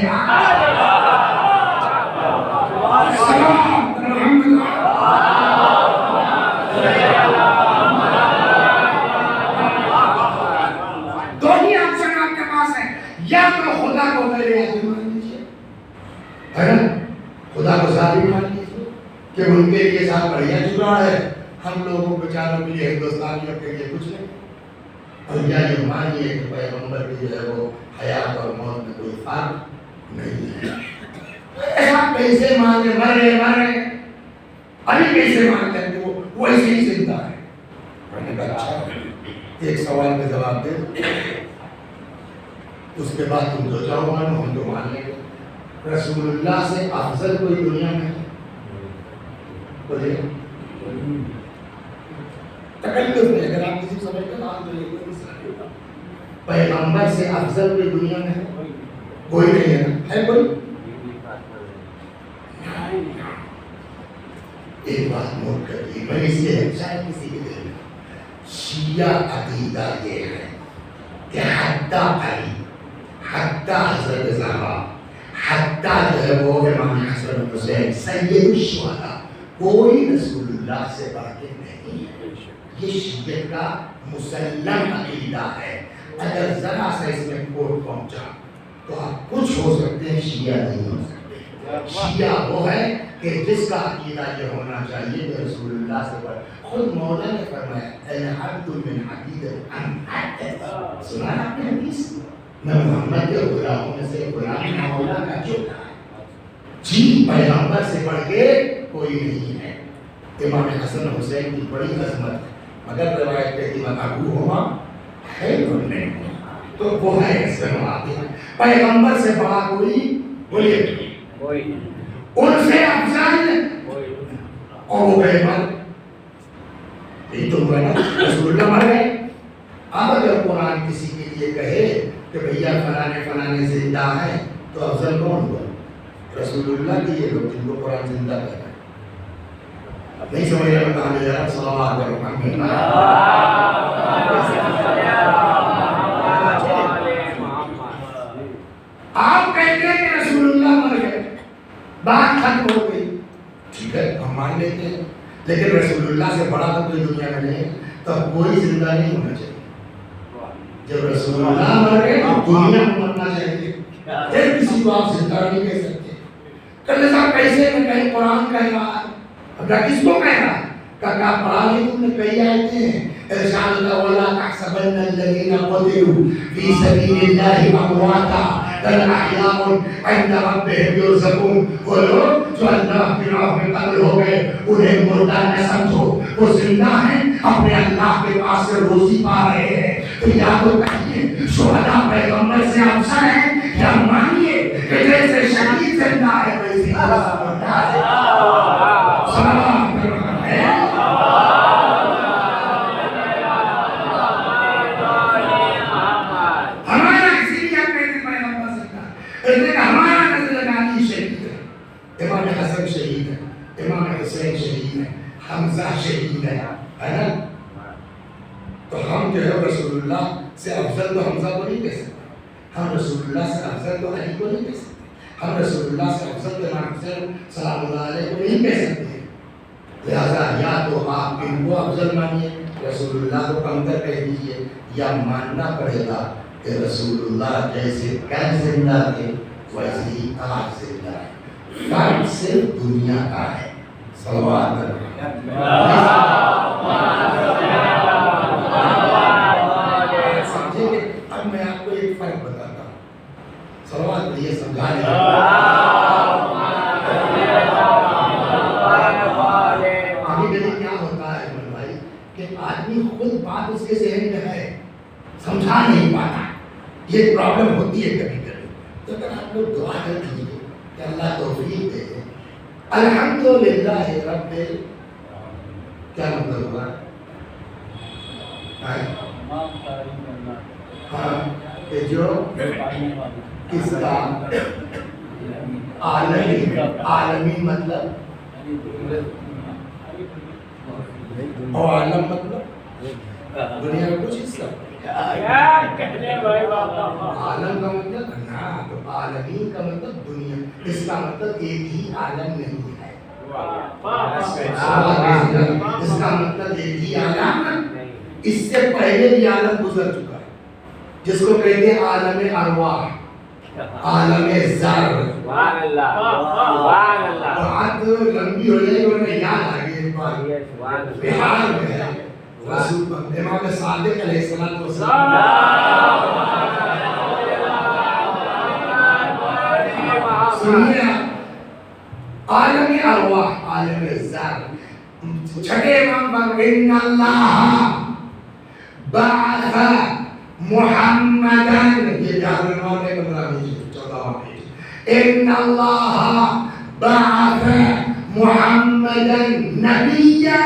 A: خدا کو ظالم مان لیجیے کہ ان کے لیے ساتھ بڑھیا جگاڑ ہے, ہم لوگوں بیچاروں کے لیے ہندوستانیوں کے لیے کچھ نہیں. اور یہ مانیے کہ پیغمبر کی جو ہے وہ حیات اور موت میں کوئی فرق نہیں ہے. ایسا کیسے مانے مرے ابھی کیسے مانتے ہیں کہ وہ ویسے ہی زندہ ہے؟ میں نے کہا اچھا ایک سوال کا جواب دے, اس کے بعد تم جو چاہو مانو, ہم تو مان لیں گے. رسول اللہ سے افضل کوئی دنیا میں ہے؟ بولیے تکلف نہیں, اگر آپ کسی سمجھتے ہیں آپ تو پیغمبر سے افضل کوئی دنیا میں ہے؟ کوئی نہیں ہے نا, ہے کوئی؟ ایک بات نوٹ کریے, میں اس لیے شاید کسی کے دل میں شیعہ عقیدہ یہ ہے کہ حتی علی, حتی حضرت زہرا, حتی جو ہے وہ امام حسن حسین سید الشہداء, کوئی رسول اللہ سے بڑھ کے نہیں ہے. یہ شیعت کا مسلم عقیدہ ہے. اگر ذرا سا اس میں کوٹ پہنچا تو آپ کچھ ہو سکتے ہیں, شیعہ نہیں ہو سکتے. شیعہ وہ ہے کہ جس کا عقیدہ یہ ہونا چاہیے کہ رسول اللہ سے بڑھ. خود مولا نے فرمایا اے عبد من عبید انت, سنا آپ نے حدیث, میں محمد کے غلاموں میں سے غلام مولا کا چوتھا ہے. جی پیغمبر سے بڑھ کے کوئی نہیں ہے. امام حسن حسین کی بڑی عظمت ہے, مگر روایت کہتی ہے ابو ہما ہے نہیں, تو وہ ہے اس میں معافی. پیغمبر سے بڑا کوئی بولیے ان سے افضل, اور وہ گئے مر, یہ تو ہوا نا رسول اللہ مر گئے. اب اگر قرآن کسی کے لیے کہے کہ بھیا فلانے زندہ ہے تو افضل کون ہوا؟ رسول اللہ کی یہ لوگ جن کو قرآن زندہ کہتا ہے. نہیں سمجھ رہے میں کہاں لے جا رہا ہوں؟ صلوات علی محمد. آپ کہتے ہیں کہ رسول اللہ مر گئے, بات ختم ہو گئی, ٹھیک ہے ہم مان لیتے ہیں, لیکن رسول اللہ سے بڑا تو کوئی دنیا میں نہیں, تو کوئی زندہ نہیں ہونا چاہیے. جب رسول اللہ مر گئے تو دنیا میں مرنا چاہیے, پھر کسی کو آپ زندہ نہیں کہہ سکتے. کل صاحب کیسے میں کہیں قرآن کہہ رہا ہے, اب کس کو کہہ رہا ہے؟ کہا پڑھا لی تم نے کئی آیتیں ہیں, ارشاد کا ولا تحسبن الذين قتلوا في سبيل الله امواتا بل احياء عند ربهم يرزقون. وہ لوگ جو اللہ کی راہ میں قتل ہو گئے انہیں مردہ نہ سمجھو, وہ زندہ ہیں, اپنے اللہ کے پاس سے روزی پا رہے ہیں. تو یا تو کہیے شہداء پیغمبر سے افضل ہیں, یا مانیے کہ جیسے شہید زندہ ہے ویسے مردہ ہے. امام حسن شہید ہے, امام حسین حمزہ شہید ہے نا؟ تو ہم جو ہے رسول اللہ سے افضل تو حمزہ کو نہیں کہہ سکتے، ہم رسول اللہ سے افضل تو علی کو نہیں کہہ سکتے، ہم رسول اللہ سے افضل تو امام حسین سلام اللہ علیہ کو نہیں کہہ سکتے. لہذا یا تو آپ ان کو افضل مانیے، رسول اللہ کو کمتر کہہ دیجیے، یا ماننا پڑے گا کہ رسول اللہ جیسے کل زندہ تھے ویسے ہی آج زندہ ہے. فرق صرف دنیا کا ہے. صلوات سمجھے گے؟ اب میں آپ کو ایک فرق بتاتا ہوں، صلوات یہ سمجھانے کہ آدمی خود بات اس کے ذہن میں ہے سمجھا نہیں پاتا، یہ پرابلم ہوتی ہے کبھی کبھی. تو اگر آپ لوگ دعا کر دیجیے کہ اللہ توفیق دے دے. الحمدللہ رب کیا مطلب ہوا؟ ہاں کہ جو کس کا عالمی مطلب اور عالم مطلب دنیا کا کچھ حصہ. عالم کا مطلب نا تو عالمی کا مطلب دنیا، اس کا مطلب ایک ہی عالم نہیں ہے. اس کا مطلب ایک ہی عالم، اس سے پہلے بھی عالم گزر چکا ہے جس کو کہتے ہیں عالم ارواح، عالم ذر. بات لمبی ہو جائے گی، انہیں یاد آ گئی ایک بار بہار میں رسول امام صادق علیہ السلام سنیے عالم ارواح، عالم ذر. چھٹے امام پر ان اللہ بعث محمدن، یہ جہاں نام ہے 14 ان اللہ بعث محمدن نبیا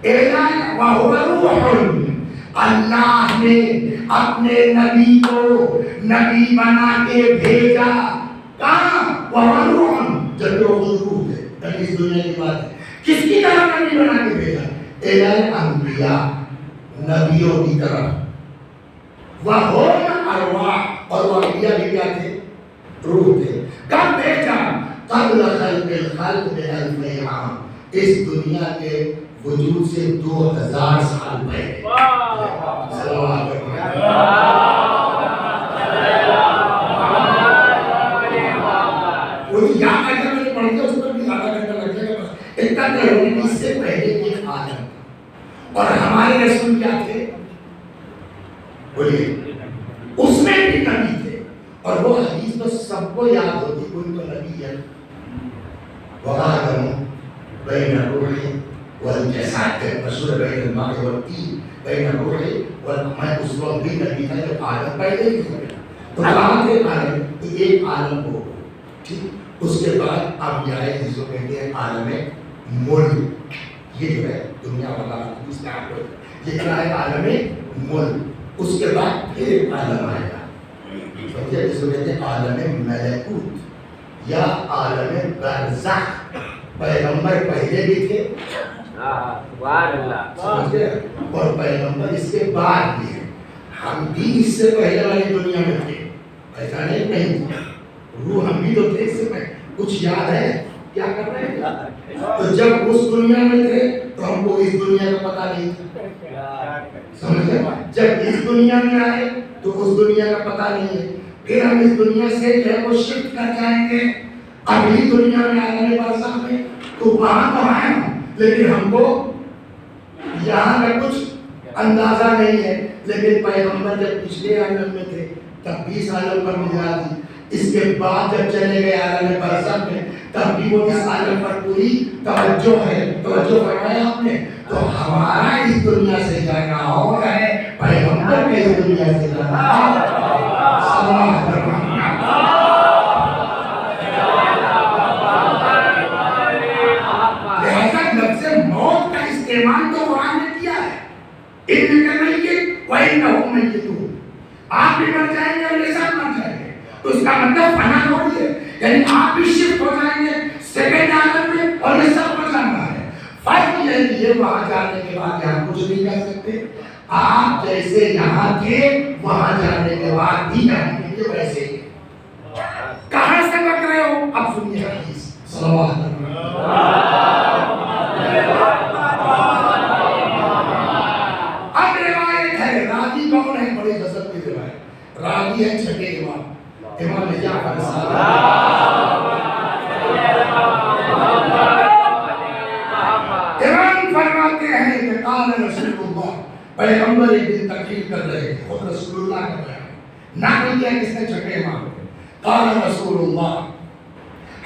A: وهو روح. اللہ نے اپنے نبی کو نبی بنا کے بھیجا. کہاں؟ وهو روح، جب وہ روح ہے. یعنی اس دنیا کی بات ہے. کس کی طرف نبی بنا کے بھیجا؟ الانبیاء، نبیوں کی طرف. وهم ارواح، اور وہ انبیاء بھی کیا تھے؟ روح تھے. کب بھیجا؟ قبل خلق الخلق ب1000 عام، اس دنیا کے وجود سے 2000 سال پہلے. وہی یاد آ گیا، میں نے پڑھ دیا، اس پر بھی آدھا گھنٹہ لگ جائے گا. اتنا کہ اس سے پہلے ایک عالم، اور ہمارے رسول کیا تھے؟ بولیے. اس میں بھی نبی تھے، اور وہ حدیث تو سب کو یاد ہوتی، کوئی تو نبی ہے. وآدم بین الروح والجسد، مشہور بین الماء والطین، بین الروح والماء. اس وقت بھی نبی تھا جب آدم پیدا ہی ہوئے. تو کہاں تھے عالم؟ تو ایک عالم ہو ٹھیک. اس کے بعد اب یہ آئے جس کو کہتے ہیں عالم ملک. یہ جو ہے دنیا والا حدیث میں آپ کو یہ کیا ہے؟ عالم ملک. اس کے بعد پھر ایک عالم آئے گا جس کو کہتے ہیں عالم ملکوت یا عالم برزخ. پیغمبر پہلے بھی تھے اور پیغمبر اس کے بعد بھی ہیں. ہم بھی اس سے پہلے والی دنیا میں تھے، ایسا نہیں تھا. روح ہم بھی تو تھے اس سے پہلے. کچھ یاد ہے کیا کر رہے ہیں؟ تو جب اس دنیا میں تھے تو ہم کو اس دنیا کا پتہ نہیں تھا، سمجھے؟ جب اس دنیا میں آئے تو اس دنیا کا پتہ نہیں ہے. پھر ہم اس دنیا سے جو ہے وہ شفٹ کر جائیں گے اگلی دنیا میں آنے برزخ میں. تو وہاں تو ہیں لیکن ہم کو یہاں کا کچھ اندازہ نہیں ہے. لیکن پیغمبر جب پچھلے عالم میں تھے تب بھی اس عالم پر نگاہ دی. اس کے بعد جب چلے گئے عالم برزخ میں تب بھی وہ اس عالم پر پوری توجہ ہے. توجہ فرمایا آپ نے. تو ہمارا اس دنیا سے جانا اور ہے، پیغمبر کے اس دنیا سے جانا موت کا استعمال تو قرآن نے کیا ہے. انک میت وانہم میتون، آپ بھی مر جائیں گے اور یہ سب مر جائیں گے. تو اس کا مطلب فنا تھوڑی ہے، یعنی آپ بھی شفٹ ہو جائیں گے سیکنڈ عالم میں اور یہ سب وہاں جانے کے بعد یہاں کچھ نہیں کر سکتے. آپ جیسے یہاں تھے وہاں جانے کے بعد بھی یہاں کے ویسے کہاں سے بک رہے ہو. اب سنیے حدیث. صلوات اب روایت ہے. راوی کون ہے؟ بڑے غضب کی روایت. راوی ہے چھٹے امام جعفر صادق. امام فرماتے ہیں کہ قال رسول اللہ، پیغمبر ایک دن تقریر کر رہے تھے، خود رسول اللہ کا بیان نقل کیا کس نے؟ چھٹے امام. قال رسول اللہ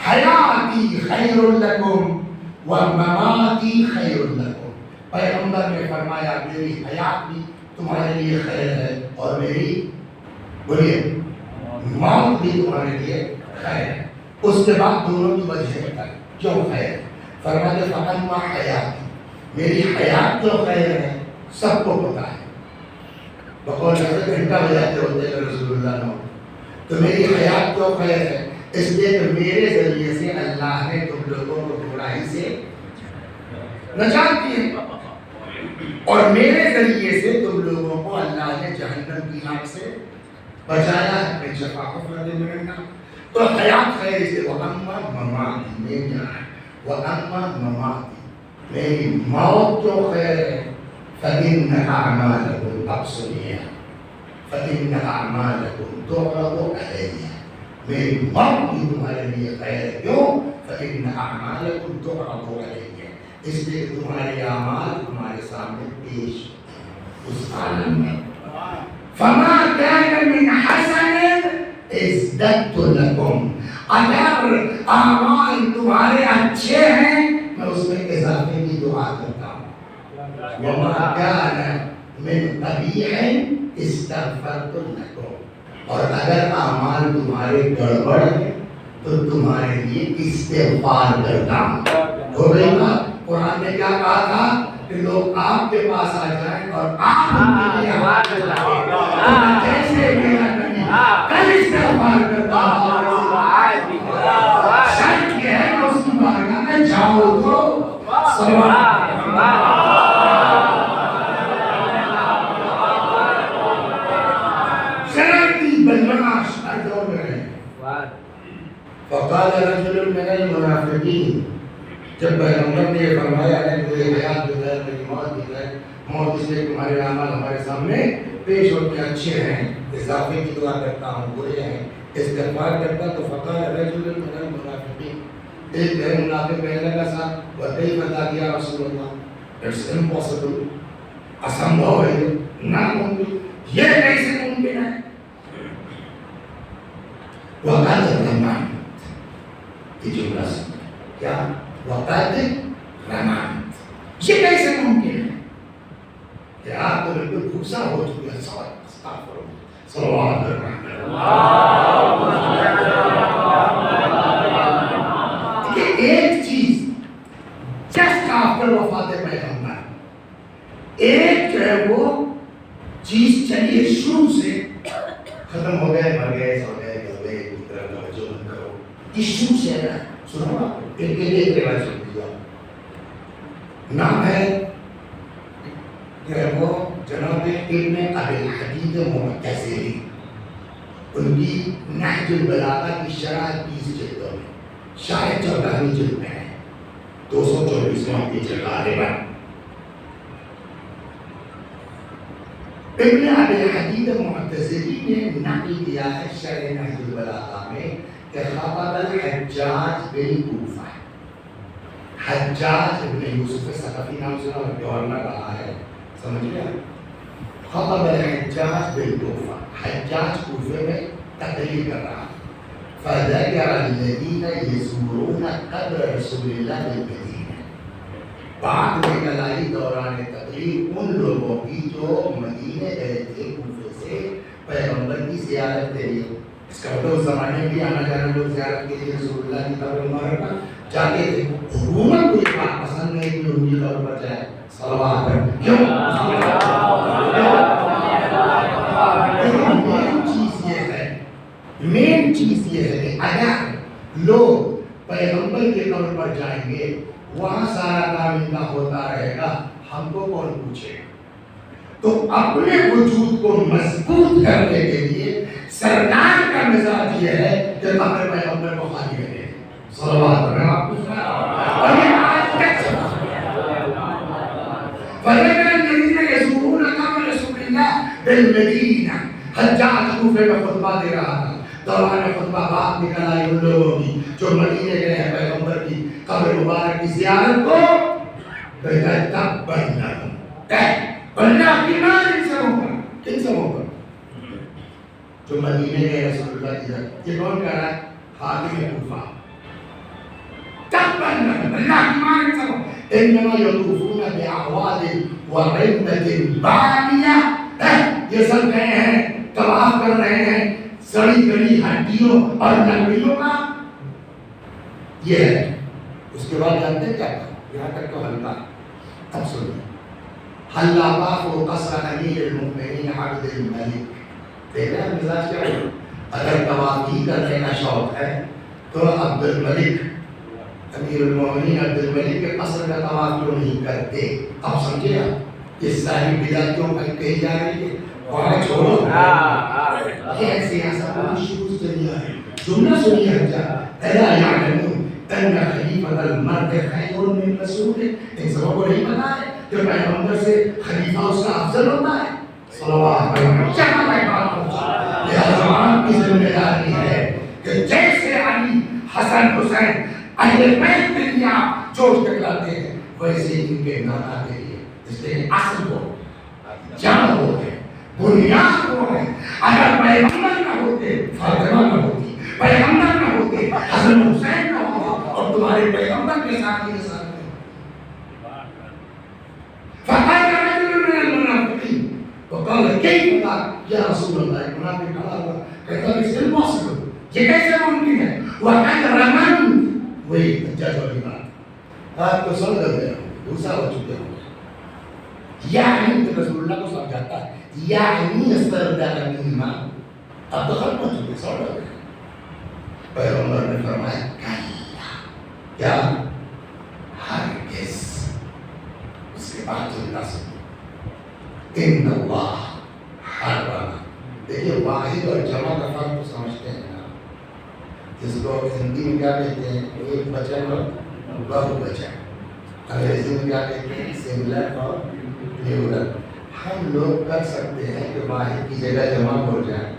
A: حیاتی خیر لکم ومماتی خیر لکم. پیغمبر نے فرمایا میری حیات بھی تمہارے لیے خیر ہے اور میری بولیے موت بھی تمہارے لیے خیر ہے. اس کے بعد دونوں کی وجہ بتائی کیوں خیر ہے. فرماتے فَأَمَّا حیاتی، میری حیات کیوں خیر ہے سب کو پتا ہے. بقول حضرت گھنٹہ بجاتے ہوتے ہیں رسول اللہ نے. تو میری حیات کیوں خیر ہے؟ اس لیے کہ میرے ذریعے سے اللہ نے تم لوگوں کو گمراہی سے نجات دی ہے اور میرے ذریعے سے تم لوگوں کو اللہ نے جہنم کی آگ سے بچایا ہے. میں شفاعت والے میں رہنا تو حیات خیر سے. وَأَمَّا مَمَاتِي، میں جانا ہے. وَأَمَّا مَمَاتِي، میری موت کیوں خیر ہے؟ فَإِنَّ أَعْمَالَكُمْ، اب سنیے، فَإِنَّ أَعْمَالَكُمْ تُعْرَضُ عَلَيَّ، میری موت بھی تمہارے لیے خیر ہے. کیوں؟ فَإِنَّ أَعْمَالَكُمْ تُعْرَضُ عَلَيَّ، اس لیے تمہارے اعمال ہمارے سامنے پیش اس عالم میں. فَمَا كَانَ مِنْ حَسَنٍ ازددت لکم، اگر اعمال تمہارے اچھے ہیں میں اس میں اضافے کی دعا کرتا ہوں. وما كان من قبیح استغفرت لکم، اور اگر اعمال تمہارے گڑبڑ ہیں تو تمہارے لیے استغفار کرتا ہوں. ہو گئی بات. قرآن نے کیا کہا تھا کہ لوگ آپ کے پاس آ جائیں اور آپ ان کے لیے آواز لگائیں جیسے میرا نبی کل استغفار کرتا ہوں. شرط یہ ہے کہ اس کی بارگاہ میں جاؤ تو شرعی بدمعاش ہر دور میں رہے. فقال رجل من المنافقین، جب پیغمبر نے یہ فرمایا ہے کہ میری حیات بھی ہے میری موت بھی ہے، موت اس لیے تمہارے اعمال ہمارے سامنے پیش ہوتے اچھے ہیں اضافے کی دعا کرتا ہوں برے ہیں استغفار کرتا. تو فقال رجل من المنافقین، ایک غیر منافق کہنے لگا صاحب وَكَيْفَ ذَلِكَ يَا رسول اللہ، اٹس امپاسبل، اسمبھو ہے، ناممکن، یہ کیسے ممکن ہے. وَقَدْ رَمَانْتِ، یہ جملہ سن کیا؟ وقت رمانت، یہ کیسے ممکن ہے کہ آپ تو بالکل گھسا ہو چکے ہیں. صلوات ایک چیز جسٹ آفٹر وفات پیغمبر ایک جو ہے وہ چیز چلیے شروع سے ختم ہو گئے مر گئے سو گئے گر گئے ایک طرح کا جو مت کرو اس شروع سے ہے. سنو ایک روایت سن لیجیے. نام ہے جو ہے وہ جناب ابن ابی الحدید معتزلی، ان کی نہج البلاغہ کی شرح 20 جلدوں میں، شاید 14ویں جلد میں ہے، 224واں کی جگہ غالباً. ابن ابی الحدید معتزلی نے نقل کیا ہے شرح نہج البلاغہ میں کہ خطب الحجاج بن کوفہ، حجاج ابن یوسف ثقفی نام سنا اور گورنر رہا ہے، سمجھ لیا. خطب الحجاج بن کوفہ، حجاج کوفے میں تقریر کر رہا. فذكر الذين يزورون قبر رسول اللہ بالمدینہ، بات نکل آئی دوران تقریر ان لوگوں کی جو مدینے گئے تھے کوفے سے پیغمبر کی زیارت کے لیے. اس کا مطلب اس زمانے میں بھی آنا جانا لوگ زیارت کے لیے رسول اللہ کی قبر مبارکہ جاتے تھے. حکومت کو یہ بات پسند نہیں کہ ان کی قبر پر جائے. صلوات ہے. کیوں؟ مین چیز یہ ہے کہ اگر لوگ پیغمبر کے قبر پر جائیں گے وہاں سارا کام ان کا ہوتا رہے گا پوچھے گا. تو اپنے وجود کو مضبوط کرنے کے لیے سرکار کا مزاج یہ ہے کہ قبر پیغمبر کو خالی کرے. صلوات میں آپ کو اور یہ آج تک چلا. فَلَكَ الَّذِينَ يَزُورُونَ قَبْرَ رَسُولِ اللَّهِ بِالْمَدِينَةِ. حجاج کوفے میں خطبہ دے رہا تھا. دوران خطبہ بات نکل آئی ان لوگوں کی جو مدینے گئے ہیں پیغمبر کی قبر مبارک کی زیارت کو. کہتا ہے تب بننا بیمار ان سبوں پر. کن سبوں پر؟ جو مدینے گئے رسول اللہ کی زیارت. یہ کون کہہ رہا ہے؟ حاکم کوفہ. تب بننا بیمار ان سبوں. انما یطوفون باعواد وعمة بالية. یہ سب گئے ہیں طواف کر رہے ہیں سڑی گلی ہڈیوں اور لکڑیوں کا. یہ ہے. اس کے بعد جانتے کیا تھا؟ یہاں تک تو ہلکا. اب سنیے. حلا باف قصر امیر المؤمنین عبد الملک. دیکھا مزاج کیا ہے؟ اگر طواف ہی کرنے کا شوق ہے تو عبد الملک امیر المؤمنین عبد الملک کے قصر کا طواف کیوں نہیں کرتے؟ اب سمجھے آپ یہ ساری بدعت کیوں کہی جا رہی ہے؟ وہاں چھوڑو. یہ ایسی سیاست بہت شروع سے چلی آ رہی ہے. جملہ سنیے حجا الا یعلمون ان خلیفۃ المرء خیر من رسولہ. ان سبوں کو نہیں پتا ہے کہ پیغمبر سے خلیفہ اس کا افضل ہوتا ہے. صلوات یہ زمان کی ذمہ داری ہے کہ جیسے علی حسن حسین اہل بیت کے لیے آپ جوش دکھلاتے ہیں ویسے ان کے نانا کے لیے. اس لیے اصل کو جان ہو ہے بنیاد وہ ہے. اگر پیغمبر نہ ہوتے فاطمہ نہ ہوتی, پیغمبر نہ ہوتے حسن حسین نہ ہوتے, اور تمہارے پیغمبر کے ساتھ یہ ساتھ نہیں. فقال رجل من المنافقین وقال كيف قال يا رسول الله. منافق کھڑا ہوا کہتا ہے it's impossible. یہ کیسے ممکن ہے؟ وقد رمنت. وہی حجاج والی بات آپ کو سمجھ گئے دوسرا ہو چکے ہوں. یعنی رسول اللہ کو سمجھاتا ہے یعنی استرداد ایمان. اب تو ختم ہو چکے سمجھ گئے. پیغمبر نے فرمایا کیا ہرگز. اس کے بعد جو اللہ سمجھے ان اللہ حرم. دیکھیے واحد اور جمع کا فرق تو سمجھتے ہیں نا. جس کو ہندی میں کیا کہتے ہیں ایک وچن اور بہو وچن. انگریزی میں کیا کہتے ہیں سنگولر اور پلورل. ہم لوگ کر سکتے ہیں کہ واحد کی جگہ جمع بول جائیں,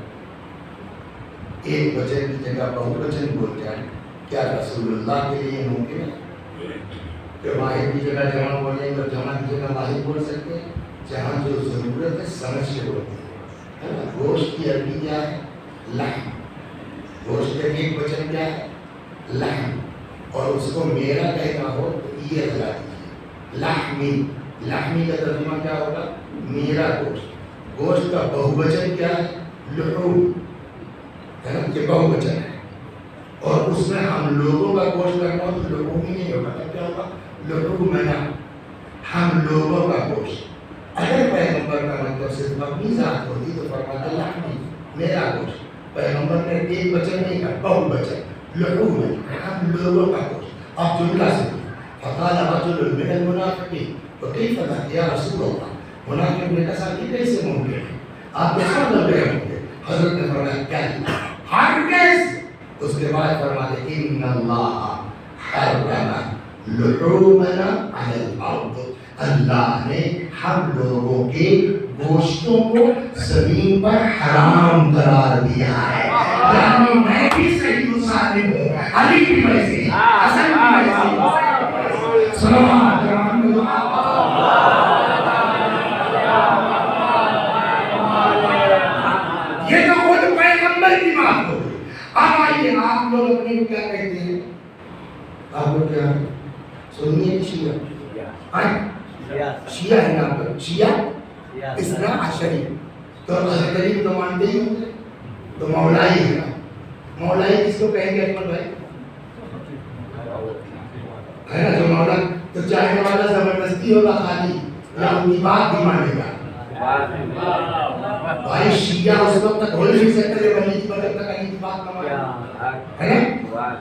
A: ایک وچن کی جگہ بہو وچن بول جائیں. کیا رسول اللہ کے لیے ممکن ہے کہ واحد کی جگہ جمع بولیں اور جمع کی جگہ واحد بول سکتے ہیں؟ جہاں جو ضرورت ہے سمجھ کے بولتے ہیں. گوشت کی عربی کیا ہے؟ لحم. گوشت کا ایک وچن کیا ہے؟ لحم. اور اس کو میرا کہنا ہو تو یہ لگا دیجیے لحمی. لحمی کا ترجمہ کیا ہوگا؟ میرا گوشت. گوشت کا بہو وچن کیا ہے؟ لحوم. ہے نا کہ بہو وچن ہے. اور اس میں ہم لوگوں کا گوشت کرنا ہو تو لحوم ہی نہیں ہوگا. کیا ہوگا؟ لحومنا. ہم لوگوں کا گوشت. اگر پیغمبر کا مطلب صرف اپنی ذات ہوتی تو فرماتا لحمی میرا گوشت. پیغمبر نے ایک وچن نہیں کہا بہو وچن لحومنا ہم لوگوں کا گوشت. اب جملہ سے فقال رجل من المنافقین وكيف ذاك یا رسول اللہ. منافق نے کہا کہ کیسے ممکن ہے؟ آپ کو سب لگ رہے ہوں گے. حضرت نے فرمایا کیا ہرگز. اس کے بعد فرماتے ان اللہ حرم لحومنا علی الارض. اللہ نے ہم لوگوں کے گوشتوں کو زمین پر حرام قرار دیا ہے. یعنی میں بھی صحیح مسالم ہوں, علی بھی ویسے ہی, حسن بھی ویسے ہی. صلوات یہ تو خود پیغمبر کی بات ہو گئی. اب آئیے آپ لوگ اپنے کو کیا کہتے ہیں؟ آپ لوگ کیا سنیے شیعہ شیعہ ہے نا. شیعہ اثنا عشری. تو حضرت علی تو مانتے ہی ہوں گے. تو مولائی ہے نا. مولائی کس کو کہیں گے اکمل بھائی؟ ہے نا جو مولا. تو چاہنے والا زبردستی ہوگا خالی یا ان کی بات بھی مانے گا؟ بھائی شیعہ اس وقت تک ہو نہیں سکتا جب علی کی بدر تک علی کی بات نہ مانے. ہے نا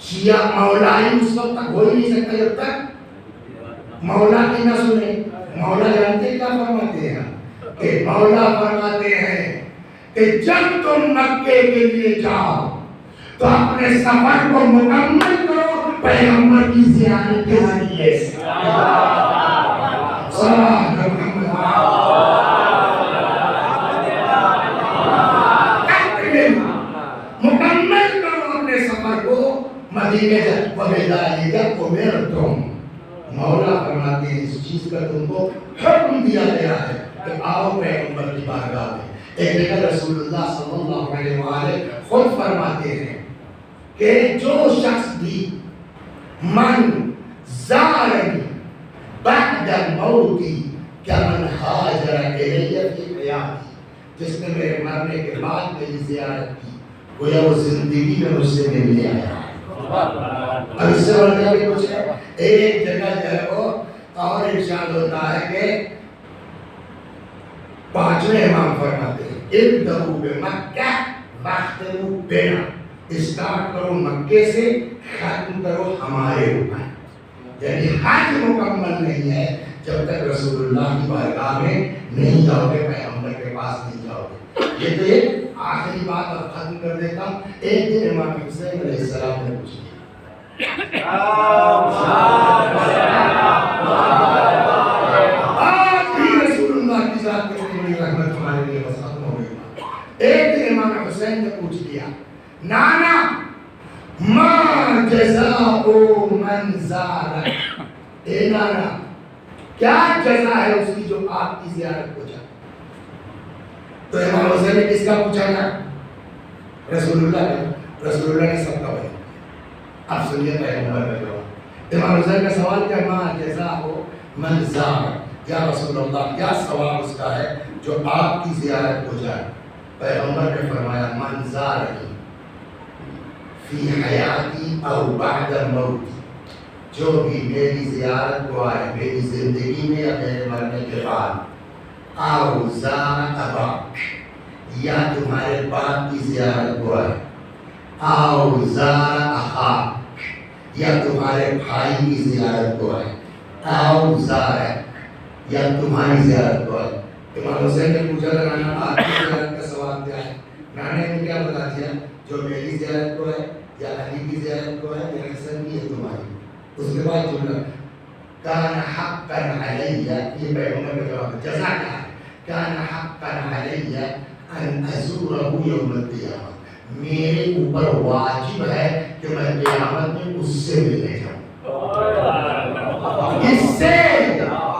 A: شیعہ مولائی اس وقت تک ہو نہیں سکتا جب تک مولا کی نہ سنے. مولا جانتے کیا فرماتے ہیں کہ مولا فرماتے ہیں کہ جب تم مکے کے لیے جاؤ تو اپنے سفر کو مکمل کرو پیغمبر کی زیارت کے ذریعے سے. مکمل کرو اپنے سفر کو مدینے تم. مولا فرماتے ہیں اس چیز کا تم کو حکم دیا گیا ہے کہ آؤ پیغمبر کی بارگاہ میں. ایک جگہ رسول اللہ صلی اللہ علیہ وآلہ خود فرماتے ہیں کہ جو شخص بھی من زارنی بعد موتی کمن ہاجر الیہ فی حیاتی، جس نے میرے مرنے کے بعد میری زیارت کی گویا وہ زندگی میں مجھ سے ملنے آیا. اب اس سے بڑھنے بھی کچھ ہے. ایک جگہ جو ہے وہ اور ارشاد ہوتا ہے کہ پانچویں امام فرماتے ہیں ابدؤوا بمکہ واختموا بنا، اسٹارٹ کرو مکے سے ختم کرو ہمارے اوپر. یعنی حج مکمل نہیں ہے جب تک رسول اللہ کی بارگاہ میں نہیں جاؤ گے، پیغمبر کے پاس نہیں جاؤ گے. یہ تو ایک آخری بات اور ختم کر دیتا ہوں. ایک دن امام حسین علیہ السلام نے پوچھ لیا آج بھی رسول اللہ کی ذات کے بڑی رحمت ہمارے لیے بس ختم ہو گئی. ایک دن امام حسین نے پوچھ لیا نانا ما جزاء من زارک، اے نانا کیا جزا ہے اس کی جو آپ کی زیارت کو جائے. تو امام حسین نے کس کا پوچھا تھا؟ رسول اللہ کا. رسول اللہ نے سب کا بیان. اب سنیے پیغمبر کا جواب. امام حسین کا سوال کیا ما جزاء من زارک، یا رسول اللہ کیا ثواب اس کا ہے جو آپ کی زیارت کو جائے. پیغمبر نے فرمایا من زارنی فی حیاتی او بعد موتی، جو بھی میری زیارت کو آئے میری زندگی میں یا میرے مرنے کے بعد، او زار اباک، یا تمہارے باپ کی زیارت کو آئے، او زار اخاک، یا تمہارے بھائی کی زیارت کو آئے، او زارک، یا تمہاری زیارت کو آئے. امام حسین نے پوچھا تھا نانا آپ کی زیارت کا ثواب کیا ہے؟ نانے نے کیا بتا دیا جو میری زیارت کو ہے یا علی کی زیارت کو ہے یا حسن کی ہے تمہاری. اس کے بعد جملہ کان حقا علیہ، یہ پیغمبر کا جواب ہے. جزا کیا ہے؟ کان حقا علیہ ان ازورہ یوم القیامہ، میرے اوپر واجب ہے کہ میں قیامت میں اس سے ملنے جاؤں. اس سے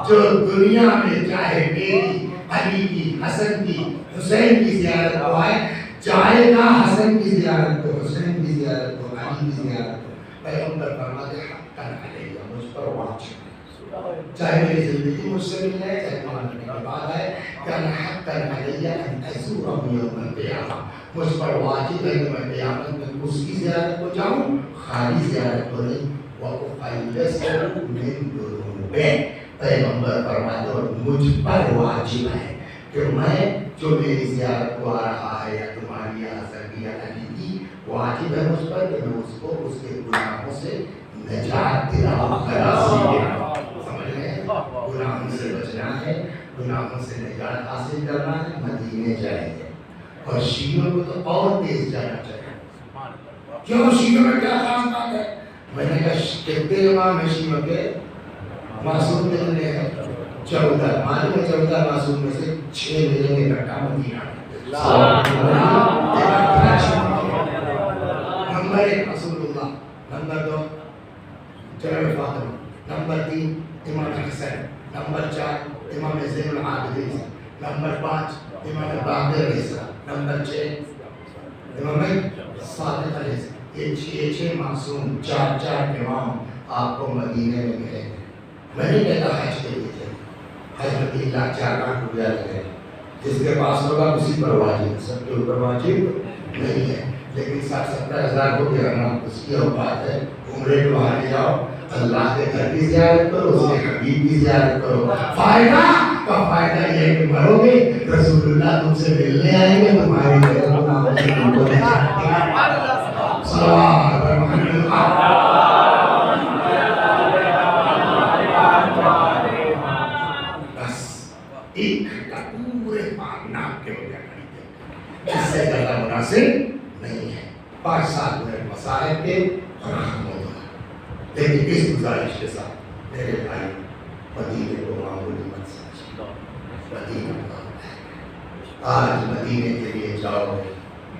A: جو دنیا میں چاہے میری علی کی، حسن کی، حسین کی زیارت کو آئے، چاہے گا حسن کی زیارت کو، حسین کی زیارت کو، علی کی زیارت کو. پیغمبر فرماتے حقا علیہ، مجھ پر واجب ہے، چاہے میری زندگی مجھ سے مل جائے چاہے مرنے کے بعد آئے. کان حقا علیہ ان ازورہ یوم القیامہ، مجھ پر واجب ہے کہ میں قیامت میں اس کی زیارت کو جاؤں، خالی زیارت کو نہیں. وَأُخَلِّصُهُ مِن ذُنُوبِهِ، پیغمبر فرماتے اور مجھ پر واجب ہے کہ میں جو میری زیارت کو آ رہا ہے یا تمہاری یا حسن کی یا علی کی، واجب ہے مجھ پر کہ میں اس کو اس کے گناہوں سے نجات دلاؤں. سمجھ رہے ہیں؟ گناہوں سے بچنا ہے، گناہوں سے نجات حاصل کرنا ہے، مدینے جائیں گے. اور شیعوں کو تو اور تیز جانا چاہیے. کیوں شیعوں میں کیا خاص بات ہے؟ میں نے کہا کتنے امام ہیں شیعوں کے؟ معصوم کتنے ہیں؟ 14. معلوم ہے 14 معصوم میں سے 6 ملیں گے کٹا مدینہ. نمبر 1 رسول اللہ، نمبر 2 جناب فاطمہ، نمبر 3 امام حسین، نمبر 4 امام زین العابدین، نمبر 5 امام باقر علیہ السلام، نمبر 6 امام صادق علیہ السلام. یہ 6 معصوم 4 امام آپ کو مدینے میں ملیں گے. میں نہیں کہتا حج کے لیے تھے، حج میں 3 لاکھ 4 لاکھ روپیہ لگے، جس کے پاس ہوگا اسی پر واجب، سب کے اوپر واجب نہیں ہے. لیکن 60-70 ہزار کو دینا اس کی اوقات ہے. عمرے کے باہر جاؤ، اللہ کے گھر کی زیارت کرو، اس کے حبیب کی زیارت کرو. فائدہ کا فائدہ یہ ہے کہ مرو گے رسول اللہ تم سے ملنے آئیں گے، تمہاری گناہوں سے تم کو نجات دیں گے. صلوات علی محمد. پورے پاک نام کے ہو گیا خریدے، اس سے زیادہ مناسب نہیں ہے۔ 5 سال ہوئے مسائل کے اور ختم ہو گیا، لیکن اس گزارش کے ساتھ میرے بھائی مدینے کو معمولی مت سمجھو، مدینہ آج مدینے کے لیے جاؤ،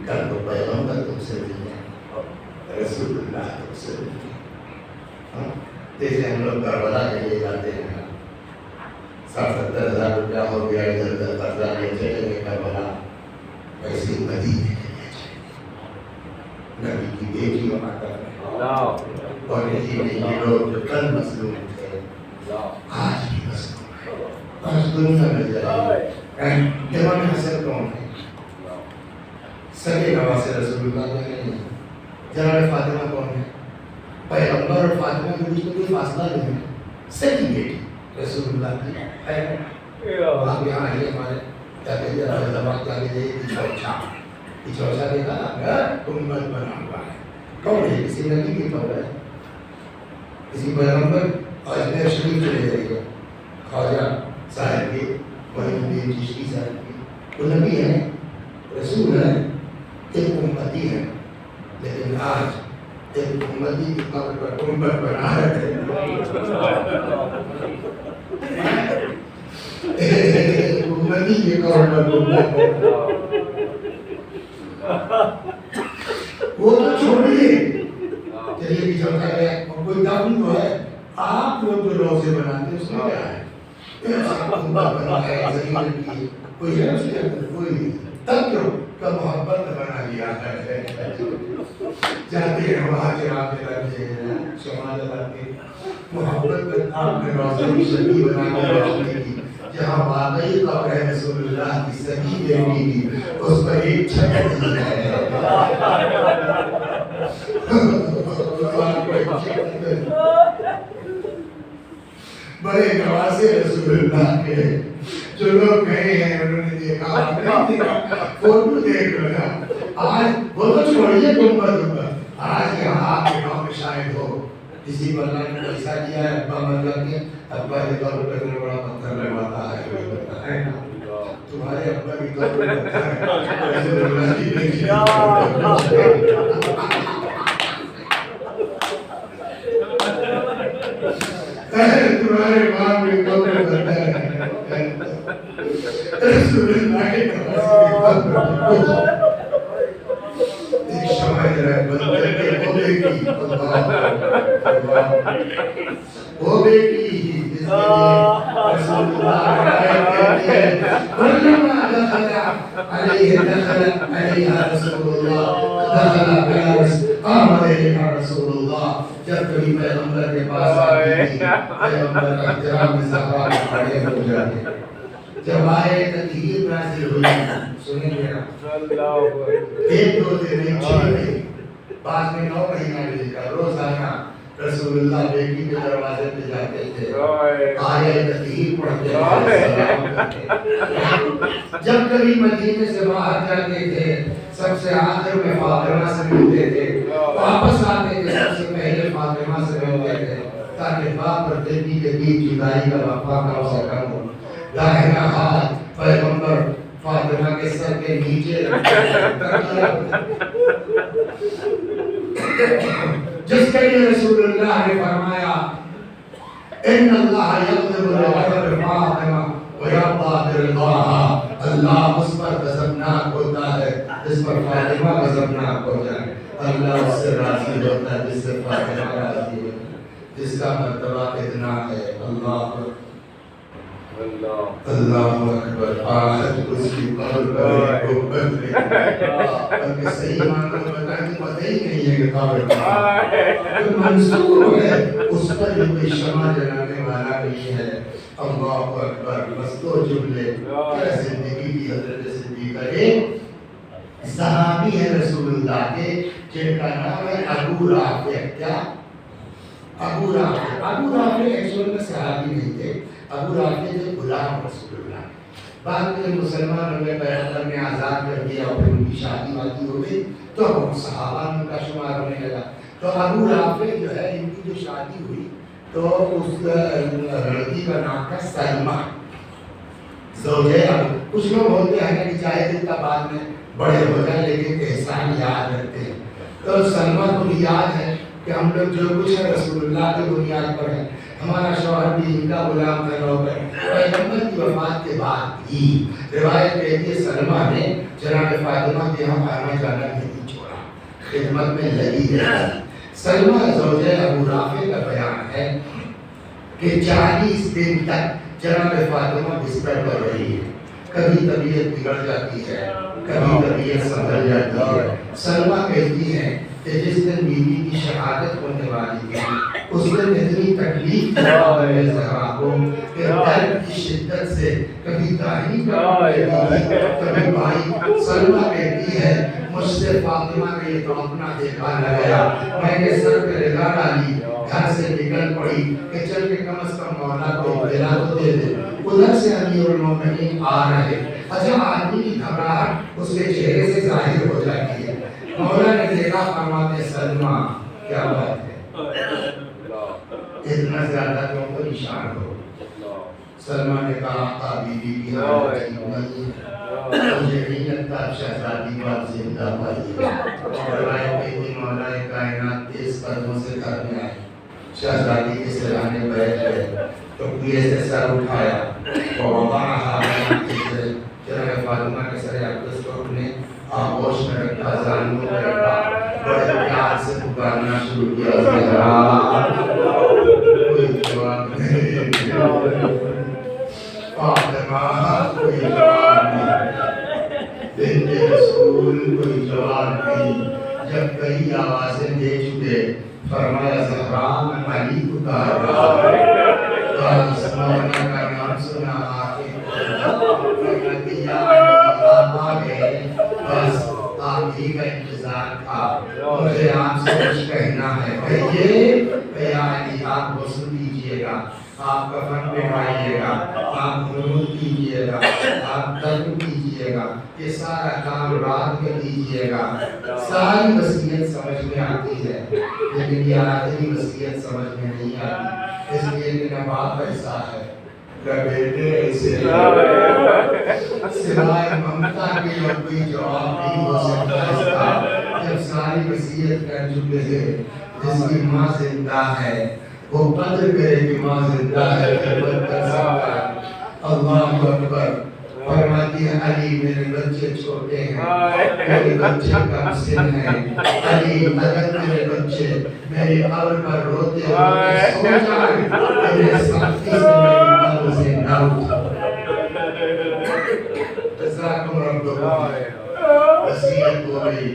A: کل تو پیغمبر تم سے ملے، رسول اللہ تم سے ملے۔ جیسے ہم لوگ کربلا کے لیے جاتے ہیں، 60-70 ہزار روپیہ ہو گیا، ادھر ادھر قرضہ لے چلے گئے کربلا، ویسے مدینے کے لیے چلے، نبی کی بیٹی وہاں کر اور یہ لوگ جو کل مظلوم تھے آج بھی مظلوم ہیں، آج دنیا میں جائے امام حسن کون ہے؟ سگے نواسے رسول اللہ میں نہیں ہے۔ جناب فاطمہ کون ہے؟ پیغمبر اور فاطمہ کے بیچ میں کوئی فاصلہ نہیں ہے، سگی بیٹی رسول اللہ کی ہے۔ آپ یہاں آئیے، ہمارے کیا کہتے ہیں زبان کیا کہتے ہیں چوچا دیکھا گنبد بنا ہوا ہے، کون ہے؟ کسی نبی کی خبر ہے؟ کسی پیغمبر؟ اجمیر شریف چلے جائیے، خواجہ صاحب کے معین الدین چشتی صاحب کی، وہ نبی ہیں، رسول ہیں، ایک امتی ہیں، لیکن آج ایک امتی کی قبر پر گنبد بنا رہے ہیں، امتی کی قبر پر گنبد، وہ تو چھوڑیے، چلیے بھی چلتا ہے، کوئی دم تو ہے، آپ لوگ جو روزے بناتے ہیں اس میں کیا ہے؟ کوئی ہے اس کے اندر؟ کوئی نہیں، تب کیوں کہ محبت بنا لیا ہے، جاتے ہیں وہاں جناب لگتے ہیں شمال لاتے محبت آپ نے روزے کی شکل بنا کے روشنی کی، جہاں واقعی قبر ہے رسول اللہ کی سگی بیٹی کی، اس پر ایک چھت دی ہے، بڑے نوازے رسول اللہ کے، جو لوگ گئے ہیں انہوں نے دیکھا، فوٹو دیکھ لیا، آج وہ تو چھوڑیے گنبد، آج یہاں آپ کے گاؤں میں شاید ہو کسی پر اللہ نے پیسہ دیا ہے، ابا مر جاتے ہیں، ابا کے طور پہ اتنا بڑا پتھر لگواتا ہے، تمہارے ابا کی طور پہ تمہارے ماں بھی طور پہ بتا ہے رسول اللہ کے ایک شمائل ہے بندے کے وہ بیٹی وہ بیٹی جس کے لیے رسول اللہ کہتے ہیں کلما دخل علیہ دخل علیہ رسول اللہ دخل علیہ رسول اللہ، جب کبھی پیغمبر کے پاس آتی تھی پیغمبر کا احترام میں صحابہ کھڑے ہو جاتے، جب آئے تطہیر نازل ہوئی، سنیں گے نا، 1-2 دن نہیں 6 مہینے، بعد میں 9 مہینہ بھی لکھا، روزانہ رسول اللہ بیٹی کے دروازے پہ جاتے تھے، آئے تطہیر پڑھتے تھے، جب کبھی مدینے سے باہر جاتے تھے سب سے آخر میں فاطمہ سے ملتے تھے، واپس آتے تھے سب سے پہلے فاطمہ سے ملتے تھے، تاکہ باپ اور بیٹی کے بیچ جدائی کا وقفہ کم سے کم ہو۔ داہنا ہاتھ پیغمبر فاطمہ کے سر کے نیچے جس کے لیے رسول اللہ نے فرمایا ان اللہ یغضب لغضب فاطمہ ویرضی برضاها، اللہ اس پر غضبناک ہوتا ہے جس پر فاطمہ غضبناک ہو جائے، اللہ اس سے راضی ہوتا ہے جس سے فاطمہ راضی ہوتا ہے، جس کا مرتبہ اتنا ہے۔ اللہ اللہ اکبر، آج اس کی قبر پر ایک گنبد بلکہ صحیح معنی میں بتائیں تو پتہ ہی نہیں ہے کہ قبر پر منصور ہے، اس پر بھی کوئی شمع جلانے والا نہیں ہے۔ اللہ اکبر، بس دو جملے کیا زندگی کی حضرت صدیقہ ایک صحابی ہے رسول اللہ کے جن کا نام ہے ابو رافع۔ کیا؟ ابو رافع۔ ابو رافع ایکچوئل میں صحابی نہیں تھے، ابو رافع تھے غلام رسول اللہ، بعد میں مسلمان ہوئے، پیغمبر نے آزاد کر دیا اور ان کی شادی وادی ہو گئی تو صحابہ میں ان کا شمار ہونے لگا۔ تو ابو رافع جو ہے ان کی جو شادی ہوئی تو اس لڑکی کا نام تھا سلمہ، زوجے کچھ لوگ ہوتے ہیں کہ چاہے جتنا بعد میں بڑے ہو جائیں لیکن احسان یاد رکھتے ہیں. تو سلمہ کو بھی یاد ہے کہ ہم لوگ جو کچھ ہے رسول اللہ کی بنیاد پر ہے. ہمارا شوہر بھی ان کا غلام تھا نوکر. پیغمبر کی وفات کے بعد بھی روایت کہتی ہے سلمہ نے جناب فاطمہ کے یہاں آنا جانا نہیں چھوڑا, خدمت میں لگی رہی. سلمہ زوجہ ابو رافع کا بیان ہے کہ 40 دن تک جناب فاطمہ بستر پر رہی ہے. کبھی طبیعت بگڑ جاتی ہے, کبھی طبیعت سنبھل جاتی ہے. سلمہ کہتی ہے کہ جس دن بیوی کی شہادت ہونے والی تھی اس دن اتنی تکلیف تھی زہرا کو کہ درد کی شدت سے کبھی داہی کبھی بھائی. سلمہ کہتی ہے مجھ سے فاطمہ کا یہ توقنا دیکھا نہ گیا. میں نے سر پہ رضا ڈالی, گھر سے نکل پڑی کہ چل کے کم از کم مولا کو اطلاع تو دے دے. ادھر سے امیر المومنین آ رہے. اچھا آدمی کی گھبراہٹ اس کے چہرے سے ظاہر ہو جاتی ہے. مولا نے دیکھا, فرماتے سلمہ کیا بات ہے, اتنا زیادہ کیوں پریشان ہو. سلمہ نے کہا آقا بیوی کی حالت ٹھیک نہیں ہے, مجھے نہیں لگتا شہزادی کو آپ زندہ پائیے. روایت کہتی مولا کائنات تیز قدموں سے گھر میں آئے. شہزادی کے سرانے بیٹھ گئے تو کوئے سے سر اٹھایا جناب فاطمہ کے سر اقدس کو اپنے آغوش میں رکھا, زانوں میں رکھا, بڑے پیار سے پکارنا شروع کیا. کوئی جواب نہیں, فاطمہ کوئی جواب نہیں, بنت رسول کوئی جواب نہیں. جب کئی آوازیں دے چکے فرمایا زہرا میں علی پکار رہا آسمان کا نام سنا آگے بس آپ ہی کا انتظار تھا. مجھے آپ سے کچھ کہنا ہے. کہیے علی آپ غسل کیجیے گا, آپ کفن پہنائیے گا, آپ غسل کیجیے گا, آپ دفن کیجیے گا, یہ سارا کام رات میں کیجیے گا. ساری وصیت سمجھ میں آتی ہے لیکن یہ آخری وصیت سمجھ میں نہیں آتی. اس لیے کہ نہ باپ ایسا ہے نہ بیٹے ایسے سوائے ممتا کے اور کوئی جواب نہیں ہو سکتا اس کا. جب ساری وصیت کر چکے ہیں, جس کی ماں زندہ ہے وہ قدر کرے کہ ماں زندہ ہے, خدمت کر سکتا ہے. اللہ اکبر. فرماتی ہے علی میرے بچے چھوٹے ہیں, میرے بچے کم سن ہیں. علی اگر میرے بچے میری قبر پر روتے ہوتے سو جائیں میرے سختی سے میری قبر سے نہ اٹھا. جزاکم ربکم. وصیت ہو گئی,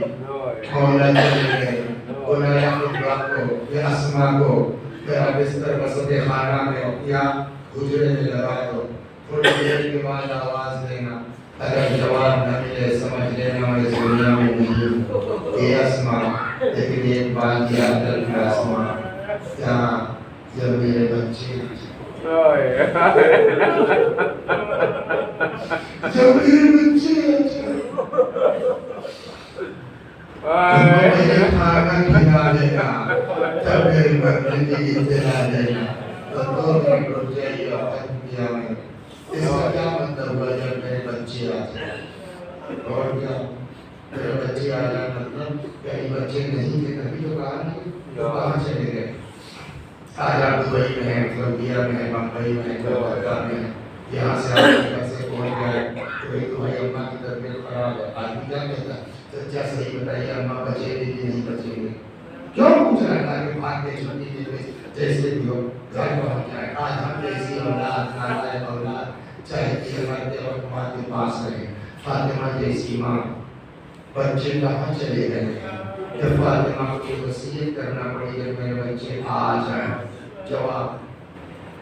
A: مولا چلے گئے. بلایا خطبہ کو یا اسما کو, میرا بستر وسط خانہ میں یا حجرے میں لگا دو. تھوڑی دیر کے بعد آواز دینا, اگر جواب نہ ملے سمجھ لینا میں اس دنیا میں نہیں ہوں. یہ اسما, لیکن ایک بات یاد رکھنا اسما, کیا جب میرے بچے میرے کھانا کھلا دینا, جب میری بچے کی اطلاع دینا تو 2 منٹ رک جائیے اور کیا میں. اس کا کیا مطلب ہوا جب میرے بچے آ جائیں, اور کیا میرے بچے آ جائیں مطلب کہیں بچے نہیں تھے تبھی تو کہا نہیں, تو کہاں چلے گئے. آج آپ دبئی میں ہیں, سعودیہ میں ہیں, بمبئی میں ہیں, کولکتہ میں ہیں, یہاں سے آپ سے پہنچ گئے تو بھائی اماں کی طبیعت خراب ہے. آدمی کیا کہتا ہے سچا صحیح بتائیے اماں بچے گی کہ نہیں بچیں گے. کیوں پوچھ رہا تھا کہ بھاگ کے چھوٹی سی جیسے بھی ہو گھر پہنچ جائے. آج ہم جیسی اولاد نالائق اولاد چاہتی ہے مرتے وقت ماں کے پاس رہے. فاطمہ جیسی ماں, بچے کہاں چلے گئے ہیں. جب فاطمہ کو وصیت کرنا پڑی کہ میرے بچے آ جائیں, جواب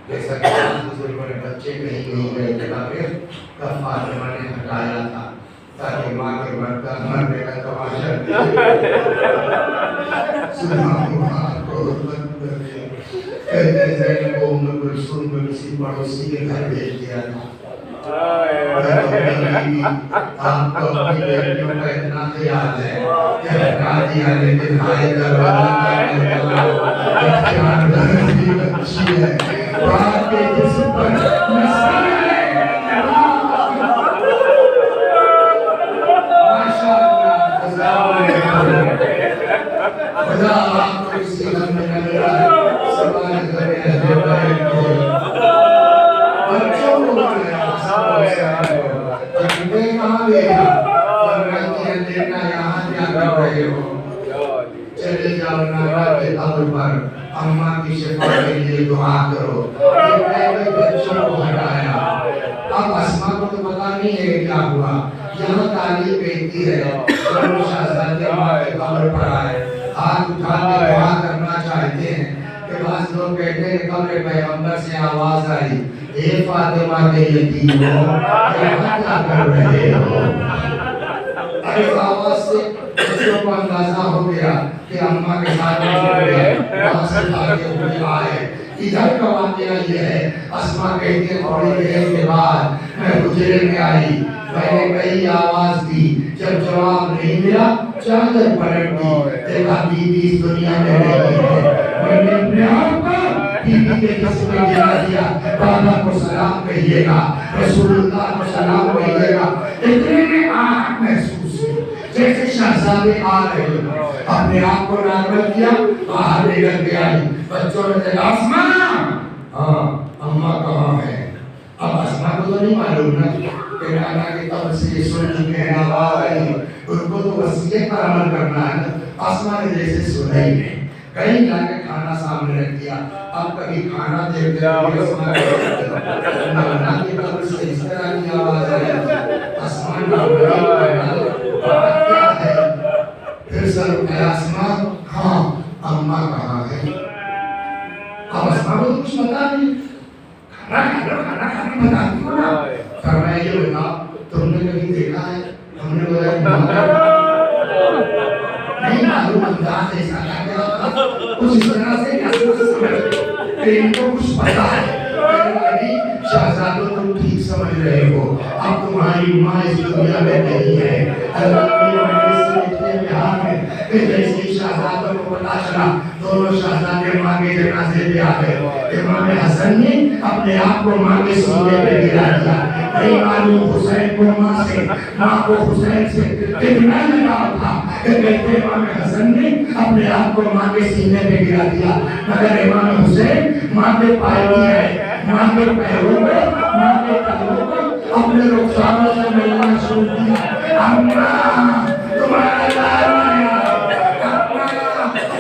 A: جیسا کہ بزرگوں نے بچے کہیں نہیں گئے جگہ پہ, تب فاطمہ نے ہٹایا تھا تاکہ ماں کے مرنے کا تماشا کہتے زینب کو ام کلثوم کو کسی پڑوسی کے گھر بھیج دیا تھا. آپ کو اپنی بیٹیوں کا اتنا خیال ہے کہ ہٹا دیا, لیکن آئے دروازہ بچی ہے, باپ کے جسم پر بولے کہاں گیا؟ دیکھا یہاں کیا کر رہے ہو؟ چلے جاؤ نانا کے قبر پر اماں کی شفا کے لیے دعا کرو. بچوں کو ہٹایا. اب اسماء کو تو پتا نہیں ہے کیا ہوا. یہاں تعلیم بیٹی ہے. دونوں شہزادے اماں کے قبر پر آئے. ہاتھ اٹھا کے دعا کرنا چاہتے ہیں کہ بعض لوگ کہتے ہیں قبر پیغمبر سے آواز آئی اے فاطمہ کے یتیمو یہاں کیا کر رہے ہو؟ اس آواز سے بچوں کو اندازہ ہو گیا کہ اماں کے ساتھ وہاں سے بھاگے ہوئے آئے. ادھر کا واقعہ یہ ہے اسماء کہتی ہے تھوڑی دیر کے بعد میں حجرے میں آئی. میں نے کئی آواز دی. جب جواب نہیں ملا چادر پلٹ دی. دیکھا بی بی اس دنیا میں نہیں ہے. میں نے اپنے آپ کو بی بی کے جسم میں گرا دیا. بابا کو سلام کہیے گا, رسول اللہ کو سلام کہیے گا. اتنے میں آہٹ محسوس ہوئی جیسے شہزادے آ رہے ہیں. اپنے آپ کو نارمل کیا, باہر نکل کے آئی. بچوں نے کہا اسماء, ہاں اماں کہاں ہے؟ اب اسماء کو تو نہیں معلوم نا کہ نانا کی قبر سے یہ سن چکے ہیں آواز آئی. ان کو تو وصیت پر عمل کرنا ہے نا. اسماء نے جیسے سنا ہی نہیں, کہیں جا کے کھانا سامنے رکھ دیا. اب کبھی کھانا دیکھتے ہوئے اسماء نانا کی قبر سے اس طرح کی آواز آئی. اسماء نے بات کیا ہے؟ پھر سر اٹھایا اسماء, ہاں اماں کہاں ہے؟ اب اسماء کو کچھ پتا نہیں. کھانا بتاتی ہو نا. فرمایا یہ بتا تم نے کبھی دیکھا ہے؟ ہم نے بولا نہیں معلوم. انداز ایسا کیا کچھ اس طرح سے سمجھ کہ ان کو کچھ پتا ہے. شہزادوں تم ٹھیک سمجھ رہے ہو. اب تمہاری ماں اس دنیا میں نہیں ہے. اللہ جیسے شہزادوں کو پتا چلا دونوں شہزادے ماں کے جنازے پہ آ گئے. امام حسن نے اپنے آپ کو ماں کے سینے پہ گرا دیا. نہیں معلوم حسین کو ماں سے, ماں کو حسین سے کتنا لگاؤ تھا کہ کہتے امام حسن نے اپنے آپ کو ماں کے سینے پہ گرا دیا. مگر امام حسین ماں کے پائے بھی ہے, ماں کے پیروں کو, ماں کے قدموں کو اپنے رخساروں سے ملنا شروع کیا. اماں تمہارا لال آیا,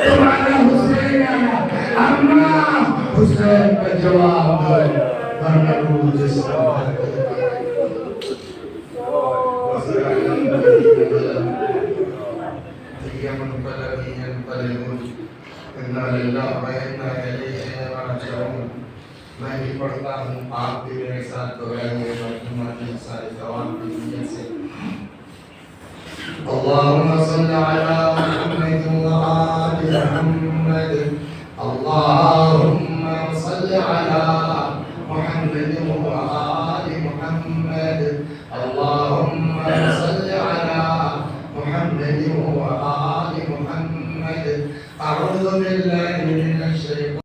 A: تمہارا حسین آیا. اماں حسین کا جواب دو ورنہ روح جس طرح میں بھی پڑھتا ہوں, آپ بھی میرے ساتھ دہرائیے مرحوم سارے ثواب کی نیت سے. اللهم صل على محمد وآل محمد. اللهم صل على محمد وآل محمد. اللهم صل على محمد وآل محمد. أعوذ بالله من الشيطان